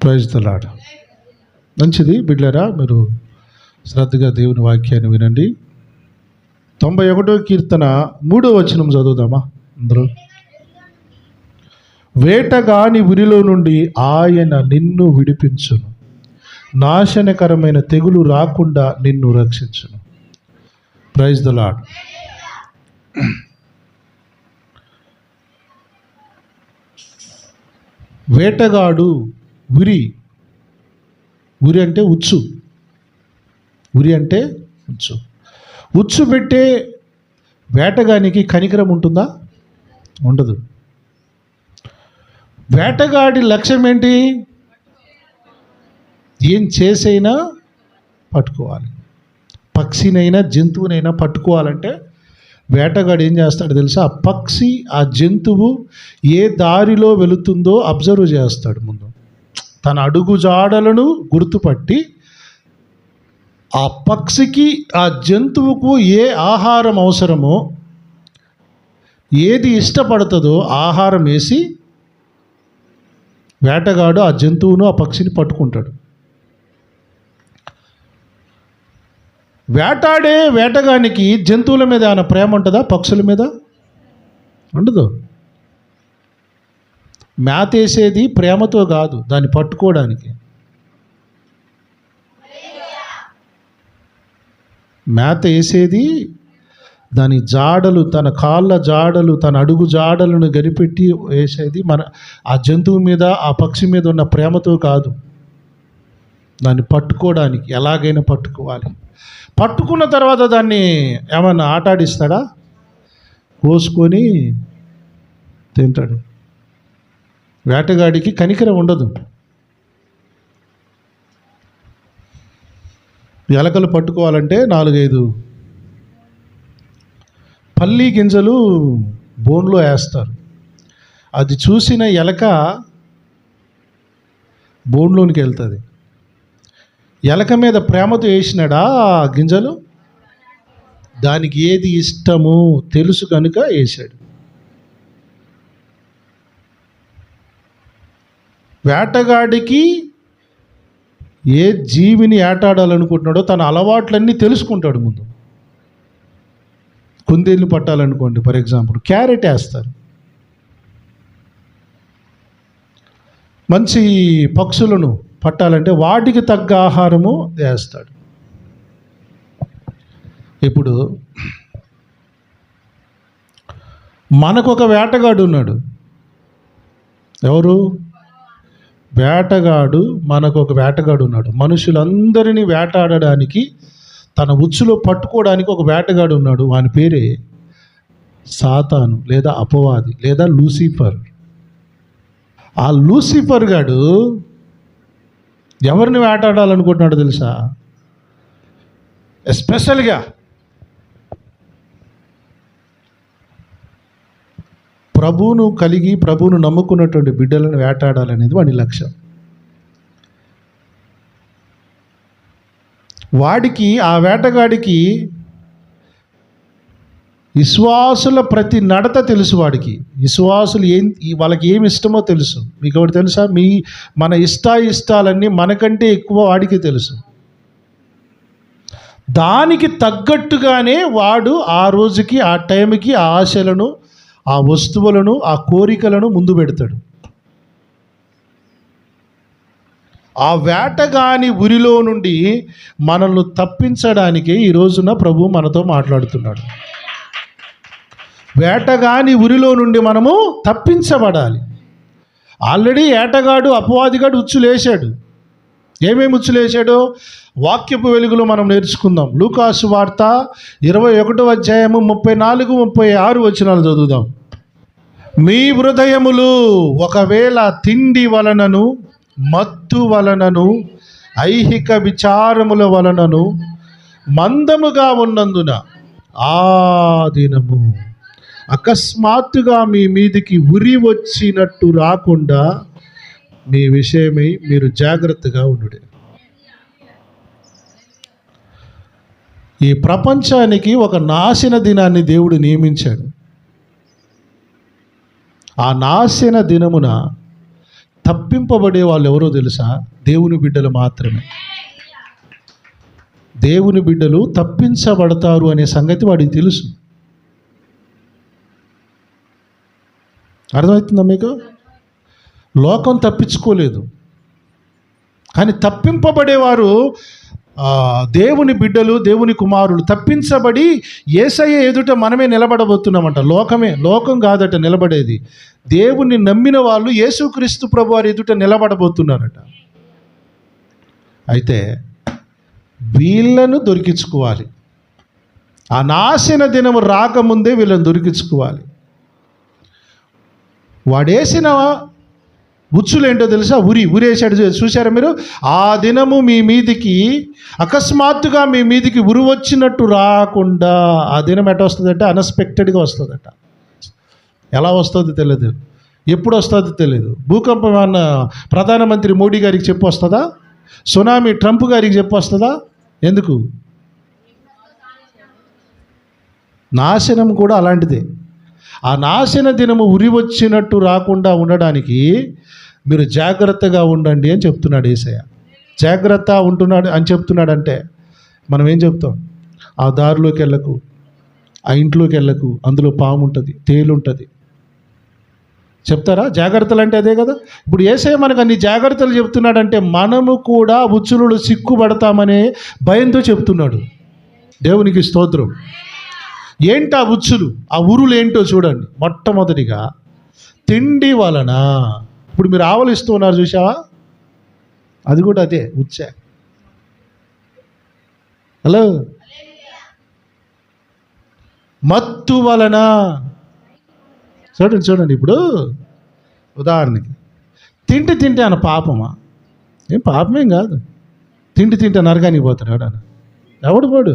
Praise the lord. మంచిది బిడ్డలారా, మీరు శ్రద్ధగా దేవుని వాక్యాన్ని వినండి. 91వ కీర్తన 3వ వచనం చదువుదామా అందరూ. వేటగాని ఉరిలో నుండి ఆయన నిన్ను విడిపించును, నాశనకరమైన తెగులు రాకుండా నిన్ను రక్షించును. Praise the Lord. వేటగాడు ఉరి అంటే ఉచ్చు. ఉరి అంటే ఉచ్చు. ఉచ్చు పెట్టే వేటగానికి కనికరం ఉంటుందా? ఉండదు. వేటగాడి లక్ష్యం ఏంటి? ఏం చేసైనా పట్టుకోవాలి. పక్షినైనా జంతువునైనా పట్టుకోవాలంటే వేటగాడు ఏం చేస్తాడు తెలుసా? ఆ పక్షి, ఆ జంతువు ఏ దారిలో వెళుతుందో అబ్జర్వ్ చేస్తాడు. ముందు తన అడుగు జాడలను గుర్తుపట్టి ఆ పక్షికి, ఆ జంతువుకు ఏ ఆహారం అవసరమో, ఏది ఇష్టపడుతుందో ఆహారం వేసి వేటగాడు ఆ జంతువును, ఆ పక్షిని పట్టుకుంటాడు. వేటాడే వేటగానికి జంతువుల మీద ఏమైనా ప్రేమ ఉంటుందా? పక్షుల మీద ఉండదు. మేత వేసేది ప్రేమతో కాదు, దాన్ని పట్టుకోవడానికి. మేత వేసేది దాని జాడలు, తన కాళ్ళ జాడలు, తన అడుగు జాడలను గరిపెట్టి వేసేది ఆ జంతువు మీద, ఆ పక్షి మీద ఉన్న ప్రేమతో కాదు, దాన్ని పట్టుకోవడానికి. ఎలాగైనా పట్టుకోవాలి. పట్టుకున్న తర్వాత దాన్ని ఏమన్నా ఆటాడిస్తాడా? కోసుకొని తింటాడు. వేటగాడికి కనికరం ఉండదు. ఎలకలు పట్టుకోవాలంటే 4-5 పల్లి గింజలు బోన్లో వేస్తారు. అది చూసిన ఎలక బోన్లోనికి వెళ్తుంది. ఎలక మీద ప్రేమతో వేసినాడా ఆ గింజలు? దానికి ఏది ఇష్టమో తెలుసు కనుక వేసాడు. వేటగాడికి ఏ జీవిని వేటాడాలనుకుంటున్నాడో తన అలవాట్లన్నీ తెలుసుకుంటాడు ముందు. కుందేళ్ళు పట్టాలనుకోండి, ఫర్ ఎగ్జాంపుల్, క్యారెట్ వేస్తారు. మంచి పక్షులను పట్టాలంటే వాటికి తగ్గ ఆహారము వేస్తాడు. ఇప్పుడు మనకొక వేటగాడు ఉన్నాడు. ఎవరు? వేటగాడు. మనకొక వేటగాడు ఉన్నాడు. మనుషులందరినీ వేటాడడానికి, తన ఉచ్చులో పట్టుకోవడానికి ఒక వేటగాడు ఉన్నాడు. వాని పేరే సాతాను, లేదా అపవాది, లేదా లూసిఫర్. ఆ లూసిఫర్ గాడు ఎవరిని వేటాడాలనుకుంటున్నాడు తెలుసా? ఎస్పెషల్గా ప్రభువును కలిగి, ప్రభువును నమ్ముకున్నటువంటి బిడ్డలను వేటాడాలనేది వాడి లక్ష్యం. వాడికి, ఆ వేటగాడికి విశ్వాసుల ప్రతి నడత తెలుసు. వాడికి విశ్వాసులు వాళ్ళకి ఏమి ఇష్టమో తెలుసు. మీకు ఒకటి తెలుసా? మన ఇష్టాలన్నీ మనకంటే ఎక్కువ వాడికి తెలుసు. దానికి తగ్గట్టుగానే వాడు ఆ రోజుకి, ఆ టైంకి ఆ ఆశలను, ఆ వస్తువులను, ఆ కోరికలను ముందు పెడతాడు. ఆ వేటగాని ఉరిలో నుండి మనల్ని తప్పించడానికే ఈ రోజున ప్రభు మనతో మాట్లాడుతున్నాడు. వేటగాని ఉరిలో నుండి మనము తప్పించబడాలి. ఆల్రెడీ వేటగాడు, అపవాదిగాడు ఉచ్చులేశాడు. ఏమేమి ఉచ్చులేశాడో వాక్యపు వెలుగులో మనం నేర్చుకుందాం. లూకాసు వార్త 21వ అధ్యాయము 34-36 వచనాలు చదువుదాం. మీ హృదయములు ఒకవేళ తిండి వలనను, మత్తు వలనను, ఐహిక విచారముల వలనను మందముగా ఉన్నందున ఆ దినము అకస్మాత్తుగా మీ మీదికి ఉరి వచ్చినట్టు రాకుండా మీ విషయమై మీరు జాగ్రత్తగా ఉండుడి. ఈ ప్రపంచానికి ఒక నాశన దినాన్ని దేవుడు నియమించాడు. ఆ నాశన దినమున తప్పింపబడే వాళ్ళు ఎవరో తెలుసా? దేవుని బిడ్డలు మాత్రమే. దేవుని బిడ్డలు తప్పించబడతారు అనే సంగతి వాడికి తెలుసు. అర్థమవుతుందా మీకు? లోకం తప్పించుకోలేదు, కానీ తప్పింపబడేవారు దేవుని బిడ్డలు, దేవుని కుమారులు తప్పించబడి యేసయ్య ఎదుట మనమే నిలబడబోతున్నామంట. లోకం కాదట నిలబడేది, దేవుని నమ్మిన వాళ్ళు యేసుక్రీస్తు ప్రభువారి ఎదుట నిలబడబోతున్నారట. అయితే వీళ్ళను దొరికించుకోవాలి. ఆ నాశన దినము రాకముందే వీళ్ళని దొరికించుకోవాలి. వాడేసిన ఉచ్చులేంటో తెలుసా? ఉరేసాడు. చూశారా మీరు? ఆ దినము మీ మీదికి అకస్మాత్తుగా మీ మీదికి ఉరి వచ్చినట్టు రాకుండా, ఆ దినం ఎట్లా వస్తుందంటే అన్ఎక్స్పెక్టెడ్గా వస్తుందట. ఎలా వస్తుందో తెలియదు, ఎప్పుడు వస్తుందో తెలియదు. భూకంపం అన్న ప్రధానమంత్రి మోడీ గారికి చెప్పి వస్తుందా? సునామీ ట్రంప్ గారికి చెప్పి వస్తుందా? ఎందుకు? నాశనం కూడా అలాంటిదే. ఆ నాశన దినము ఉరి వచ్చినట్టు రాకుండా ఉండడానికి మీరు జాగ్రత్తగా ఉండండి అని చెప్తున్నాడు యేసయ్య. జాగ్రత్త ఉంటున్నాడు అని చెప్తున్నాడంటే మనం ఏం చెప్తాం? ఆ దారిలోకి వెళ్ళకు, ఆ ఇంట్లోకి వెళ్ళకు, అందులో పాము ఉంటుంది, తేలు ఉంటుంది. చెప్తారా? జాగ్రత్తలు అంటే అదే కదా. ఇప్పుడు యేసయ్య మనకు అన్ని జాగ్రత్తలు చెప్తున్నాడంటే మనము కూడా ఉచ్చులు సిక్కుపడతామనే భయంతో చెప్తున్నాడు. దేవునికి స్తోత్రం. ఏంటి ఆ ఉచ్చులు, ఆ ఉరులు ఏంటో చూడండి. మొట్టమొదటిగా తిండి వలన. ఇప్పుడు మీరు ఆవలు ఇస్తూ ఉన్నారు చూసావా? అది కూడా అదే ఉచ్చే. హలో. మత్తు వలన. చూడండి ఇప్పుడు ఉదాహరణకి తింటే అన్న పాపమా? ఏం పాపమేం కాదు. తింటే నరకానికి పోతాడు ఎవడు పోడు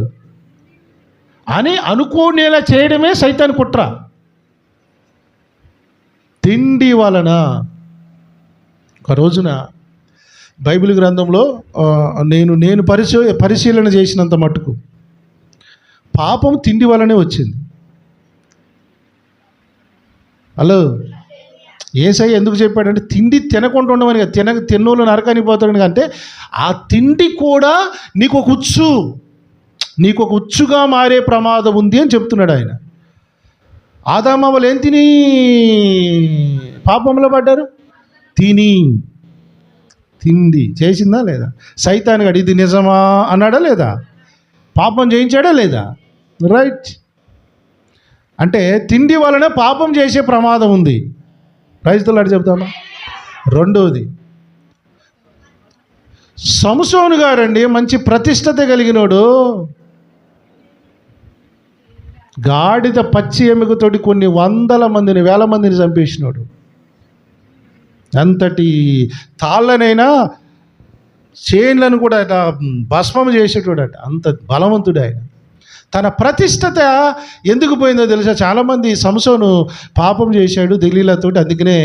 అని అనుకోనేలా చేయడమే సైతాన్ కుట్ర. తిండి వలన. ఒక రోజున బైబిల్ గ్రంథంలో నేను పరిశీలన చేసినంత మట్టుకు పాపం తిండి వలనే వచ్చింది. హలో. యేసయ్య ఎందుకు చెప్పాడంటే తిండి తినకుండా ఉండమని కదా. తిన్నోళ్ళు నరకానికి పోతాడు అంటే ఆ తిండి కూడా నీకు ఒక ఉచ్చుగా మారే ప్రమాదం ఉంది అని చెప్తున్నాడు ఆయన. ఆదామవ్వలు ఏం తిని పాపంలో పడ్డారు? తిండి చేసిందా లేదా? సైతాన్ గడి ఇది నిజమా అన్నాడా లేదా? పాపం చేయించాడా లేదా? రైట్. అంటే తిండి వలన పాపం చేసే ప్రమాదం ఉంది. రైతులు అడి చెప్తామా. రెండోది, సంసోను గారండి మంచి ప్రతిష్టత కలిగినోడు. గాడిద పచ్చి ఎముకతోటి కొన్ని వేల మందిని చంపేసినాడు. అంతటి తాళ్ళనైనా చేన్లను కూడా భస్మం చేసేటోడట. అంత బలవంతుడు ఆయన. తన ప్రతిష్టత ఎందుకు పోయిందో తెలుసా? చాలామంది సంసోను పాపం చేశాడు దెలీలాతోటి, అందుకనే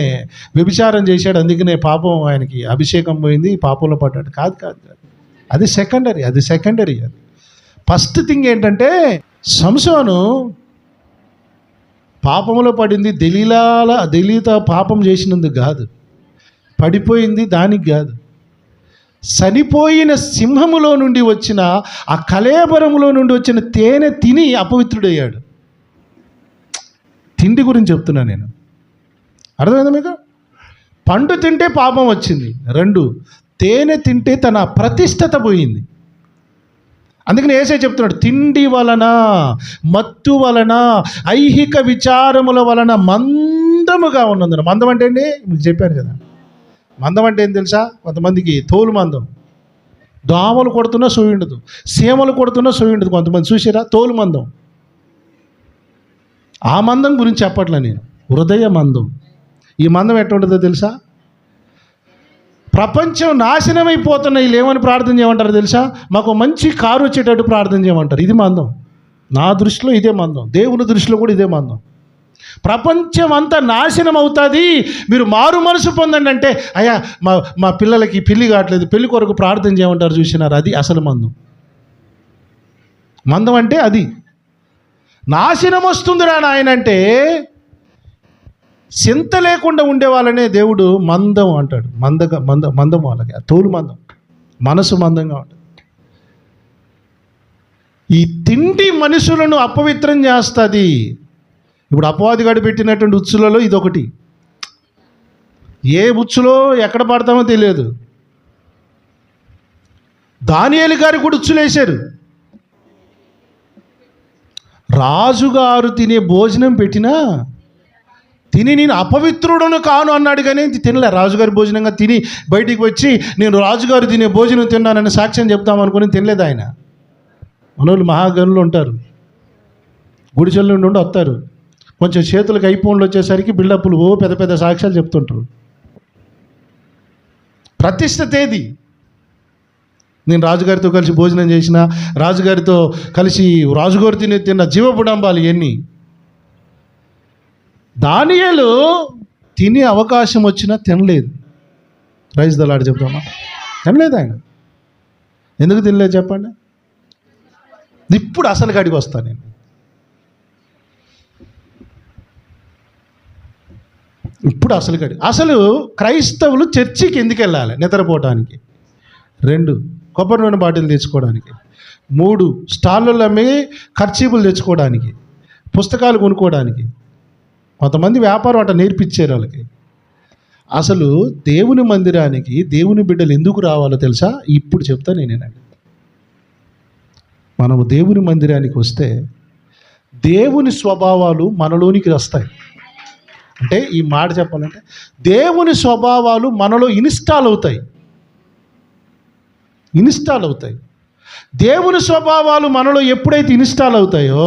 వ్యభిచారం చేశాడు, అందుకనే పాపం ఆయనకి అభిషేకం పోయింది, పాపంలో పడ్డాడు. కాదు. అది సెకండరీ. అది ఫస్ట్ థింగ్ ఏంటంటే సంసోను పాపంలో పడింది దెలీత పాపం చేసినందుకు కాదు, పడిపోయింది దానికి కాదు. చనిపోయిన సింహములో నుండి వచ్చిన ఆ కళేబరములో నుండి వచ్చిన తేనె తిని అపవిత్రుడయ్యాడు. తిండి గురించి చెప్తున్నా నేను. అర్థమైందా మీకు? పండు తింటే పాపం వచ్చింది. 2, తేనె తింటే తన ప్రతిష్టత పోయింది. అందుకని యేసయ్య చెప్తున్నాడు తిండి వలన, మత్తు వలన, ఐహిక విచారముల వలన మందముగా ఉన్నందున. మందం అంటే అండి మీకు చెప్పాను కదా. మందం అంటే ఏం తెలుసా? కొంతమందికి తోలు మందం, దోమలు కొడుతున్నా సోయి ఉండదు, సీమలు కొడుతున్నా సోయి ఉండదు. కొంతమంది చూసారా తోలు మందం. ఆ మందం గురించి చెప్పట్లే నేను, హృదయ మందం. ఈ మందం ఎట్లా ఉంటుందో తెలుసా? ప్రపంచం నాశనమైపోతున్న వీళ్ళు ఏమని ప్రార్థన చేయమంటారు తెలుసా? మాకు మంచి కారు వచ్చేటట్టు ప్రార్థన చేయమంటారు. ఇది మందం. నా దృష్టిలో ఇదే మందం, దేవుని దృష్టిలో కూడా ఇదే మందం. ప్రపంచం అంతా నాశనం అవుతుంది, మీరు మారు మనసు పొందండి అంటే, అయ్యా మా పిల్లలకి పెళ్లి కావట్లేదు, పెళ్లి కొరకు ప్రార్థన చేయమంటారు. చూసినారు? అది అసలు మందం అంటే అది. నాశనం వస్తుందిరా నాయన అంటే చింత లేకుండా ఉండే వాళ్ళనే దేవుడు మందం అంటాడు. మందం వాళ్ళకి తోలు మందం, మనసు మందంగా ఉంటుంది. ఈ తిండి మనుషులను అపవిత్రం చేస్తుంది. ఇప్పుడు అపవాదిగాడు పెట్టినటువంటి ఉచ్చులలో ఇదొకటి. ఏ ఉచ్చులో ఎక్కడ పడతామో తెలియదు. దానియేలు గారు కూడా ఉచ్చులేశారు. రాజుగారు తినే భోజనం పెట్టినా తిని నేను అపవిత్రుడను కాను అన్నాడు, కానీ తినలే. రాజుగారి భోజనంగా తిని బయటికి వచ్చి నేను రాజుగారు తినే భోజనం తిన్నానని సాక్ష్యం చెప్తామనుకుని తినలేదు ఆయన. మనోళ్ళు మహాగనులు ఉంటారు, గుడిచెల నుండి వస్తారు, కొంచెం చేతులకు ఐఫోన్లు వచ్చేసరికి బిల్డప్లు పెద్ద పెద్ద సాక్ష్యాలు చెప్తుంటారు. ప్రతిష్టతేది? నేను రాజుగారితో కలిసి భోజనం చేసిన, రాజుగారితో కలిసి రాజుగారు తిన్న జీవపుడంబాలు ఇవన్నీ. దానియేలు తినే అవకాశం వచ్చినా తినలేదు. ప్రైజ్ ది లార్డ్ చెప్తామా? తినలేదు ఆయన. ఎందుకు తినలేదు చెప్పండి? ఇప్పుడు అసలు కాడికి వస్తాను నేను. ఇప్పుడు అసలు క్రైస్తవులు చర్చికి ఎందుకు వెళ్ళాలి? నిద్రపోవటానికి. 2 కొబ్బరి నూనె బాటిల్ తెచ్చుకోవడానికి. 3 స్టాళ్ళల్లో అమ్మి ఖర్చీపులు తెచ్చుకోవడానికి, పుస్తకాలు కొనుక్కోవడానికి. కొంతమంది వ్యాపారం అట్లా నేర్పించారు వాళ్ళకి. అసలు దేవుని మందిరానికి దేవుని బిడ్డలు ఎందుకు రావాలో తెలుసా? ఇప్పుడు చెప్తా నేనేనండి. మనము దేవుని మందిరానికి వస్తే దేవుని స్వభావాలు మనలోనికి వస్తాయి. అంటే ఈ మాట చెప్పాలంటే దేవుని స్వభావాలు మనలో ఇన్స్టాల్ అవుతాయి. దేవుని స్వభావాలు మనలో ఎప్పుడైతే ఇన్స్టాల్ అవుతాయో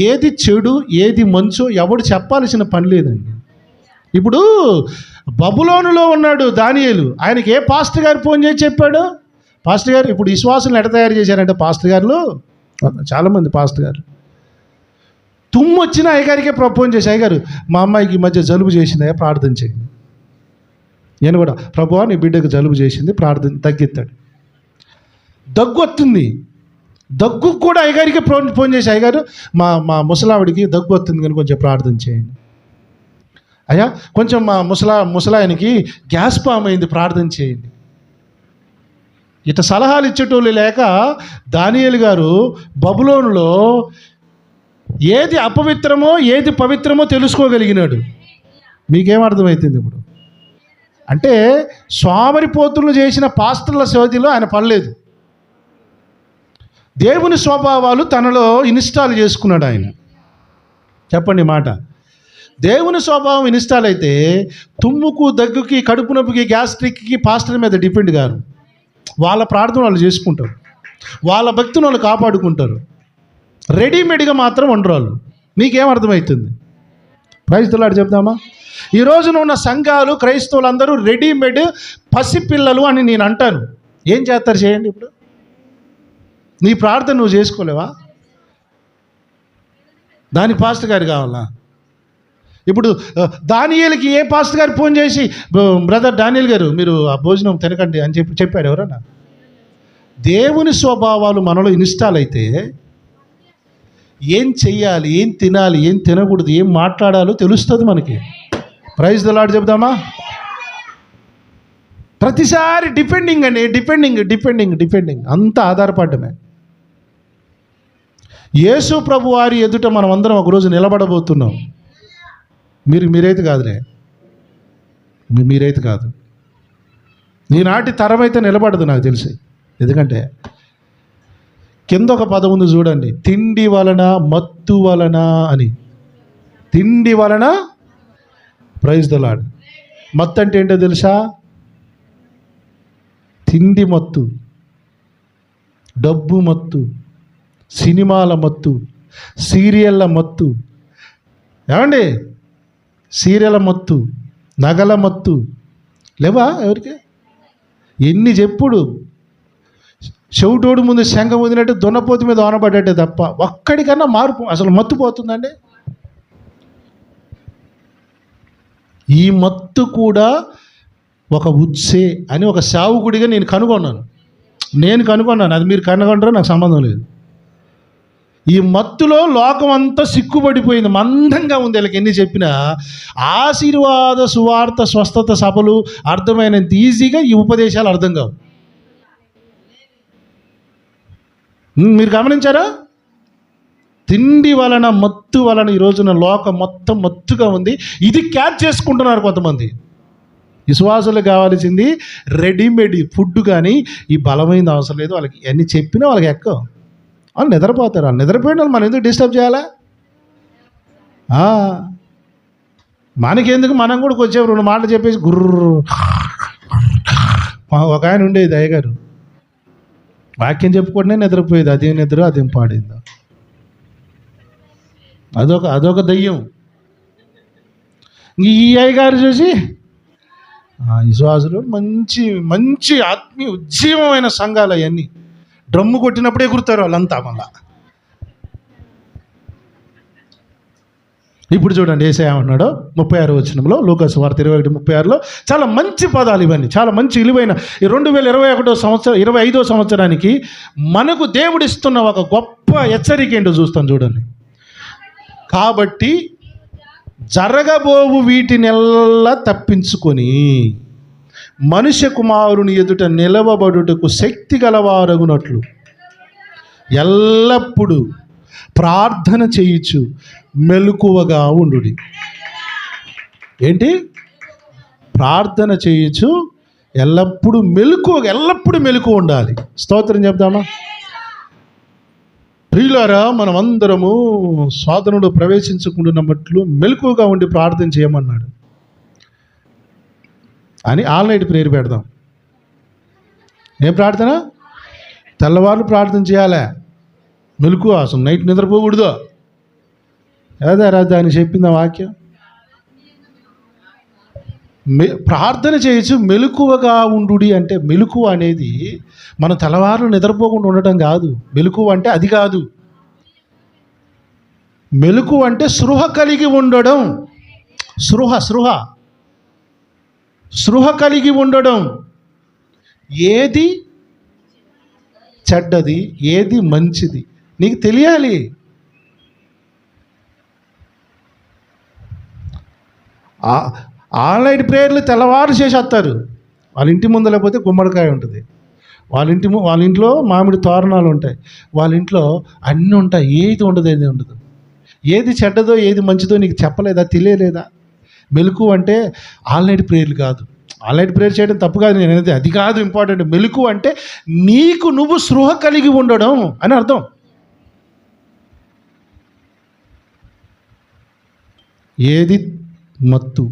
ఏది చెడు ఏది మంచో ఎవడు చెప్పాల్సిన పని లేదండి. ఇప్పుడు బబులోనులో ఉన్నాడు దానియేలు. ఆయనకి ఏ పాస్టర్ గారు ఫోన్ చేసి చెప్పాడు? పాస్టర్ గారు ఇప్పుడు విశ్వాసం ఎట తయారు చేశారంటే పాస్టర్ గారు చాలామంది పాస్టర్ గారు తుమ్ము వచ్చిన అయ్యగారికే ఫోన్ చేసి, అయ్యగారు మా అమ్మాయికి ఈ మధ్య జలుబు చేసింది, ప్రార్థన చేయండి. నేను కూడా ప్రభువా నీ బిడ్డకు జలుబు చేసింది, ప్రార్థన తగ్గిస్తాడు. దగ్గు వస్తుంది, దగ్గు కూడా అయ్యగారికి ఫోన్ చేసి, అయ్యగారు మా ముసలావిడికి దగ్గు వస్తుంది కానీ కొంచెం ప్రార్థన చేయండి. అయ్యా కొంచెం మా ముసలాయనికి గ్యాస్ ఫామ్ అయింది, ప్రార్థన చేయండి. ఇట్లా సలహాలు ఇచ్చేటోళ్ళు లేక దానియేలు గారు బబులోనులో ఏది అపవిత్రమో ఏది పవిత్రమో తెలుసుకోగలిగినాడు. మీకేం అర్థమవుతుంది ఇప్పుడు? అంటే స్వామరిపోతులు చేసిన పాస్టర్ల సోదిలో ఆయన పడలేదు. దేవుని స్వభావాలు తనలో ఇన్స్టాల్ చేసుకున్నాడు ఆయన. చెప్పండి మాట. దేవుని స్వభావం ఇన్స్టాల్ అయితే తుమ్ముకు, దగ్గుకి, కడుపు నొప్పికి, గ్యాస్ట్రిక్కి పాస్టర్ మీద డిపెండ్ గారు. వాళ్ళ ప్రార్థన వాళ్ళు చేసుకుంటారు, వాళ్ళ భక్తిని వాళ్ళు కాపాడుకుంటారు. రెడీమేడ్గా మాత్రం ఉండరు వాళ్ళు. మీకేం అర్థమవుతుంది? ప్రైజ్ ది లార్డ్ చెప్దామా? ఈ రోజున ఉన్న సంఘాలు, క్రైస్తవులందరూ రెడీమేడ్ పసిపిల్లలు అని నేను అంటాను. ఏం చేస్తారు చేయండి. ఇప్పుడు నీ ప్రార్థన నువ్వు చేసుకోలేవా? దానికి పాస్టర్ గారు కావాలా? ఇప్పుడు దానియేలుకి ఏ పాస్టర్ గారు ఫోన్ చేసి, బ్రదర్ డానియేల్ గారు మీరు ఆ భోజనం తినకండి అని చెప్పాడు ఎవరన్నా? దేవుని స్వభావాలు మనలో ఇన్స్టాల్ అయితే ఏం చెయ్యాలి, ఏం తినాలి, ఏం తినకూడదు, ఏం మాట్లాడాలో తెలుస్తుంది మనకి. ప్రైజ్ ది లార్డ్ చెప్దామా? ప్రతిసారి డిపెండింగ్ అండి, డిపెండింగ్ అంతా ఆధారపడమే. యేసు ప్రభు వారి ఎదుట మనం అందరం ఒకరోజు నిలబడబోతున్నాం. మీరైతే కాదులే, మీరైతే కాదు. ఈనాటి తరం అయితే నిలబడదు నాకు తెలిసి. ఎందుకంటే కింద ఒక పదం ఉంది చూడండి, తిండి వలన మత్తు వలన అని. తిండి వలన, ప్రైజ్ ది లార్డ్. మత్తు అంటే ఏంటో తెలుసా? తిండి మత్తు, డబ్బు మత్తు, సినిమాల మత్తు, సీరియళ్ళ మత్తు. ఏమండి? సీరియళ్ళ మత్తు, నగల మత్తు లేవా ఎవరికి? ఎన్ని చెప్పుడు. చెవిటోడు ముందు శంఖ వదిలినట్టు దున్నపోతు మీద ఆనబడ్డట్టే తప్ప ఒక్కడికన్నా మార్పు అసలు మత్తుపోతుందండి. ఈ మత్తు కూడా ఒక ఉత్సే అని ఒక సావుకుడిగా నేను కనుగొన్నాను. అది మీరు కనుగొంటారో నాకు సంబంధం లేదు. ఈ మత్తులో లోకం అంతా సిక్కుపడిపోయింది, మందంగా ఉంది. వీళ్ళకి ఎన్ని చెప్పినా ఆశీర్వాద సువార్త స్వస్థత సభలు అర్థమైనంత ఈజీగా ఈ ఉపదేశాలు అర్థం కావు. మీరు గమనించారా? తిండి వలన, మత్తు వలన ఈ రోజున లోకం మొత్తం మత్తుగా ఉంది. ఇది క్యాచ్ చేసుకుంటున్నారు కొంతమంది. విశ్వాసులకు కావాల్సింది రెడీమేడ్ ఫుడ్, కానీ ఈ బలమైనది అవసరం లేదు. వాళ్ళకి ఎన్ని చెప్పినా వాళ్ళకి ఎక్కవ, వాళ్ళు నిద్రపోతారు. వాళ్ళు నిద్రపోయిన వాళ్ళు మనం ఎందుకు డిస్టర్బ్ చేయాలా? మనకెందుకు? మనం కూడా కొంచెం 2 మాటలు చెప్పేసి గుర్రు. ఒక ఆయన ఉండేది అయ్యగారు, వాక్యం చెప్పుకుంటేనే నిద్రపోయేది. అదేం నిద్ర, అదేం పాడేది. అదొక దయ్యం. ఈ అయ్యగారు చూసి విశ్వాసులు మంచి మంచి ఆత్మీయ ఉజ్జీవమైన సంఘాలు అవన్నీ డ్రమ్ము కొట్టినప్పుడే ఎగురుతారు వాళ్ళంతా. మళ్ళా ఇప్పుడు చూడండి యేసయ్య ఏమన్నాడో 36వ వచనంలో, లూకా సువార్త 21:36లో చాలా మంచి పదాలు ఇవన్నీ, చాలా మంచి విలువైన. ఈ 2025వ సంవత్సరానికి మనకు దేవుడిస్తున్న ఒక గొప్ప హెచ్చరిక ఏంటో చూస్తాం చూడండి. కాబట్టి జరగబోవు వీటినెల్లా తప్పించుకొని మనుష్య కుమారుని ఎదుట నిలవబడుటకు శక్తి గలవారగునట్లు ఎల్లప్పుడూ ప్రార్థన చేయుచు మెలకువగా ఉండుడి. ఏంటి? ప్రార్థన చేయుచు ఎల్లప్పుడూ మెలకువ ఉండాలి. స్తోత్రం చెప్దామా? ప్రియులారా, మనమందరము సాధనలో ప్రవేశించకుండాన్నట్లు మెలకువగా ఉండి ప్రార్థన చేయమన్నాడు అని ఆల్ నైట్ ప్రేయర్ పెడదాం. ఏం ప్రార్థన? తెల్లవారు ప్రార్థన చేయాలా? మెలకువ, అసలు నైట్ నిద్రపోకూడదు. ఏదారా దాన్ని చెప్పింది వాక్యం. ప్రార్థన చేయొచ్చు, మెలకువగా ఉండుడి అంటే మెలకువ అనేది మనం తెల్లవారు నిద్రపోకుండా ఉండటం కాదు. మెలకువ అంటే అది కాదు. మెలకువ అంటే స్పృహ కలిగి ఉండడం. స్పృహ కలిగి ఉండడం. ఏది చెడ్డది, ఏది మంచిది నీకు తెలియాలి. ఆన్లైన్ ప్రేయర్లు తెల్లవారు చేసేస్తారు. వాళ్ళ ఇంటి ముందు లేకపోతే గుమ్మడికాయ ఉంటుంది, వాళ్ళ ఇంట్లో మామిడి తోరణాలు ఉంటాయి, వాళ్ళ ఇంట్లో అన్నీ ఉంటాయి. ఏది ఉండదు, ఏది ఉండదు. ఏది చెడ్డదో ఏది మంచిదో నీకు చెప్పలేదా, తెలియలేదా? మెలకు అంటే ఆన్లైన్ ప్రేయర్లు కాదు. ఆన్లైన్ ప్రేయర్ చేయడం తప్పు కాదు, నేను అనేది అది కాదు ఇంపార్టెంట్. మెలకు అంటే నీకు నువ్వు స్పృహ కలిగి ఉండడం అని అర్థం. ఏది మత్తు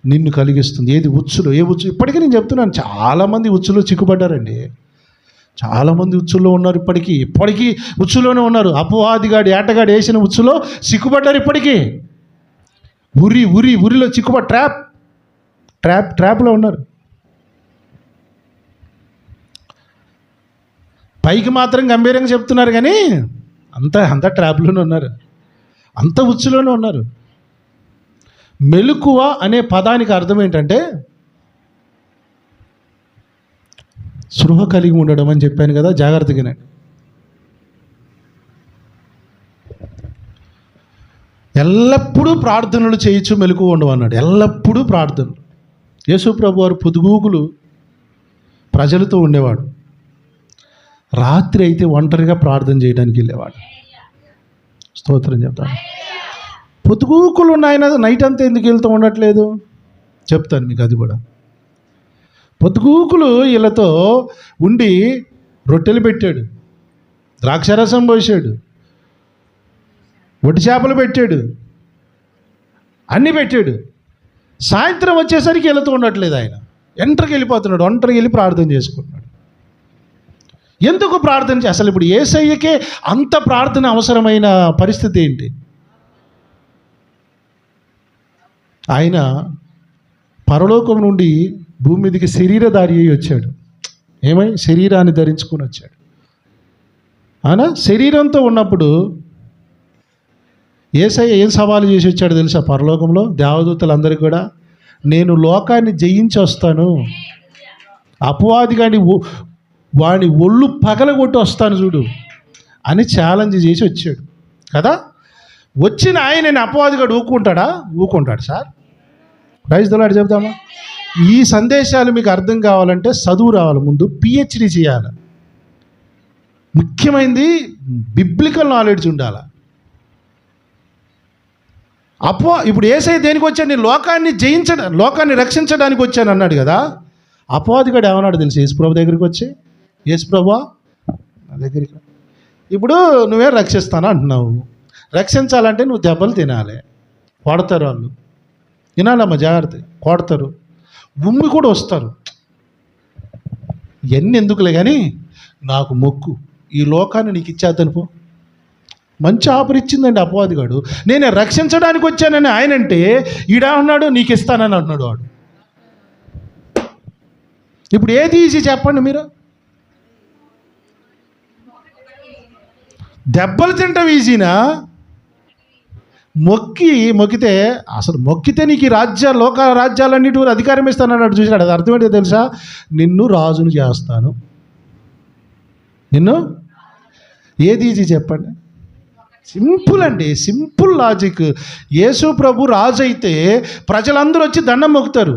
నిన్ను కలిగిస్తుంది, ఏది ఉచ్చులో, ఇప్పటికీ నేను చెప్తున్నాను, చాలామంది ఉచ్చులో చిక్కుపడ్డారండి. చాలామంది ఉచ్చుల్లో ఉన్నారు. ఇప్పటికీ ఉచ్చులోనే ఉన్నారు. అపవాదిగాడు, ఏటగాడు వేసిన ఉచ్చులో చిక్కుపడ్డారు. ఇప్పటికీ ఉరిలో ట్రాప్లో ఉన్నారు. పైకి మాత్రం గంభీరంగా చెప్తున్నారు, కానీ అంతా ట్రాప్లోనే ఉన్నారు, అంత ఉచ్చులోనే ఉన్నారు. మెలకువ అనే పదానికి అర్థం ఏంటంటే స్పృహ కలిగి ఉండడం అని చెప్పాను కదా, జాగ్రత్తగానే. ఎల్లప్పుడూ ప్రార్థనలు చేయొచ్చు, మెలకువ ఉండవు అన్నాడు. ఎల్లప్పుడూ ప్రార్థనలు. యేసు ప్రభు వారు పొదుగూకులు ప్రజలతో ఉండేవాడు. రాత్రి అయితే ఒంటరిగా ప్రార్థన చేయడానికి వెళ్ళేవాడు. స్తోత్రం చెప్తాను. పొద్దుగూకులు ఆయన నైట్ అంతా ఎందుకు వెళ్తూ ఉండట్లేదు చెప్తాను మీకు. అది కూడా పొద్దుగూకులు వీళ్ళతో ఉండి రొట్టెలు పెట్టాడు, ద్రాక్షారసం పోసాడు, ఒట్టి చేపలు పెట్టాడు, అన్నీ పెట్టాడు. సాయంత్రం వచ్చేసరికి వెళుతూ ఉండట్లేదు. ఆయన ఒంటరికి వెళ్ళిపోతున్నాడు, ఒంటరికి వెళ్ళి ప్రార్థన చేసుకుంటున్నాడు. ఎందుకు ప్రార్థన అసలు ఇప్పుడు యేసయ్యకే అంత ప్రార్థన అవసరమైన పరిస్థితి ఏంటి? ఆయన పరలోకం నుండి భూమి మీదకి శరీరధారి అయి వచ్చాడు. ఏమై? శరీరాన్ని ధరించుకొని వచ్చాడు. అవునా? శరీరంతో ఉన్నప్పుడు యేసయ్య ఏం సవాలు చేసి వచ్చాడు తెలుసా? పరలోకంలో దేవదూతలందరికీ కూడా, నేను లోకాన్ని జయించి వస్తాను, అపవాది కానీ వాడి ఒళ్ళు పగలగొట్టి వస్తాను చూడు అని ఛాలెంజ్ చేసి వచ్చాడు కదా. వచ్చిన ఆయన అపవాదిగాడు ఊరుకుంటాడా? ఊరుకుంటాడు సార్. ప్రైజ్ ది లార్డ్ చెప్తామా? ఈ సందేశాలు మీకు అర్థం కావాలంటే చదువు రావాలి, ముందు పిహెచ్డి చేయాలి. ముఖ్యమైనది బిబ్లికల్ నాలెడ్జ్ ఉండాలి. ఇప్పుడు యేసయ్య దేనికి వచ్చాడు? నేను లోకాన్ని రక్షించడానికి వచ్చాను అన్నాడు కదా. అపవాదిగాడు ఏమన్నాడు తెలుసు? యేసుప్రభు దగ్గరికి వచ్చి, యేసుప్రభువా నా దగ్గరికి, ఇప్పుడు నువ్వే రక్షిస్తాను అంటున్నావు. రక్షించాలంటే నువ్వు దెబ్బలు తినాలి, కొడతారు వాళ్ళు, వినాలమ్మా జాగ్రత్త, కొడతారు, ఉమ్మి కూడా వస్తారు. ఇవన్నీ ఎందుకులే కానీ నాకు మొక్కు, ఈ లోకాన్ని నీకు ఇచ్చేద్దాను పో. మంచి ఆఫర్ ఇచ్చిందండి అపవాదిగాడు. నేను రక్షించడానికి వచ్చానని ఆయన అంటే ఈడా ఉన్నాడు నీకు ఇస్తానని అంటున్నాడు వాడు. ఇప్పుడు ఏది ఈజీ చెప్పండి మీరు? దెబ్బలు తింటాం ఈజీనా? మొక్కితే అసలు మొక్కితే నీకు ఈ లోక రాజ్యాలన్నిటి అధికారం ఇస్తానన్నాడు. చూసినాడు. అది అర్థమేంటో తెలుసా? నిన్ను రాజును చేస్తాను. నిన్ను ఏది ఈజీ చెప్పండి? సింపుల్ అండి, సింపుల్ లాజిక్. యేసు ప్రభు రాజు అయితే ప్రజలందరూ వచ్చి దండం మొక్కుతారు,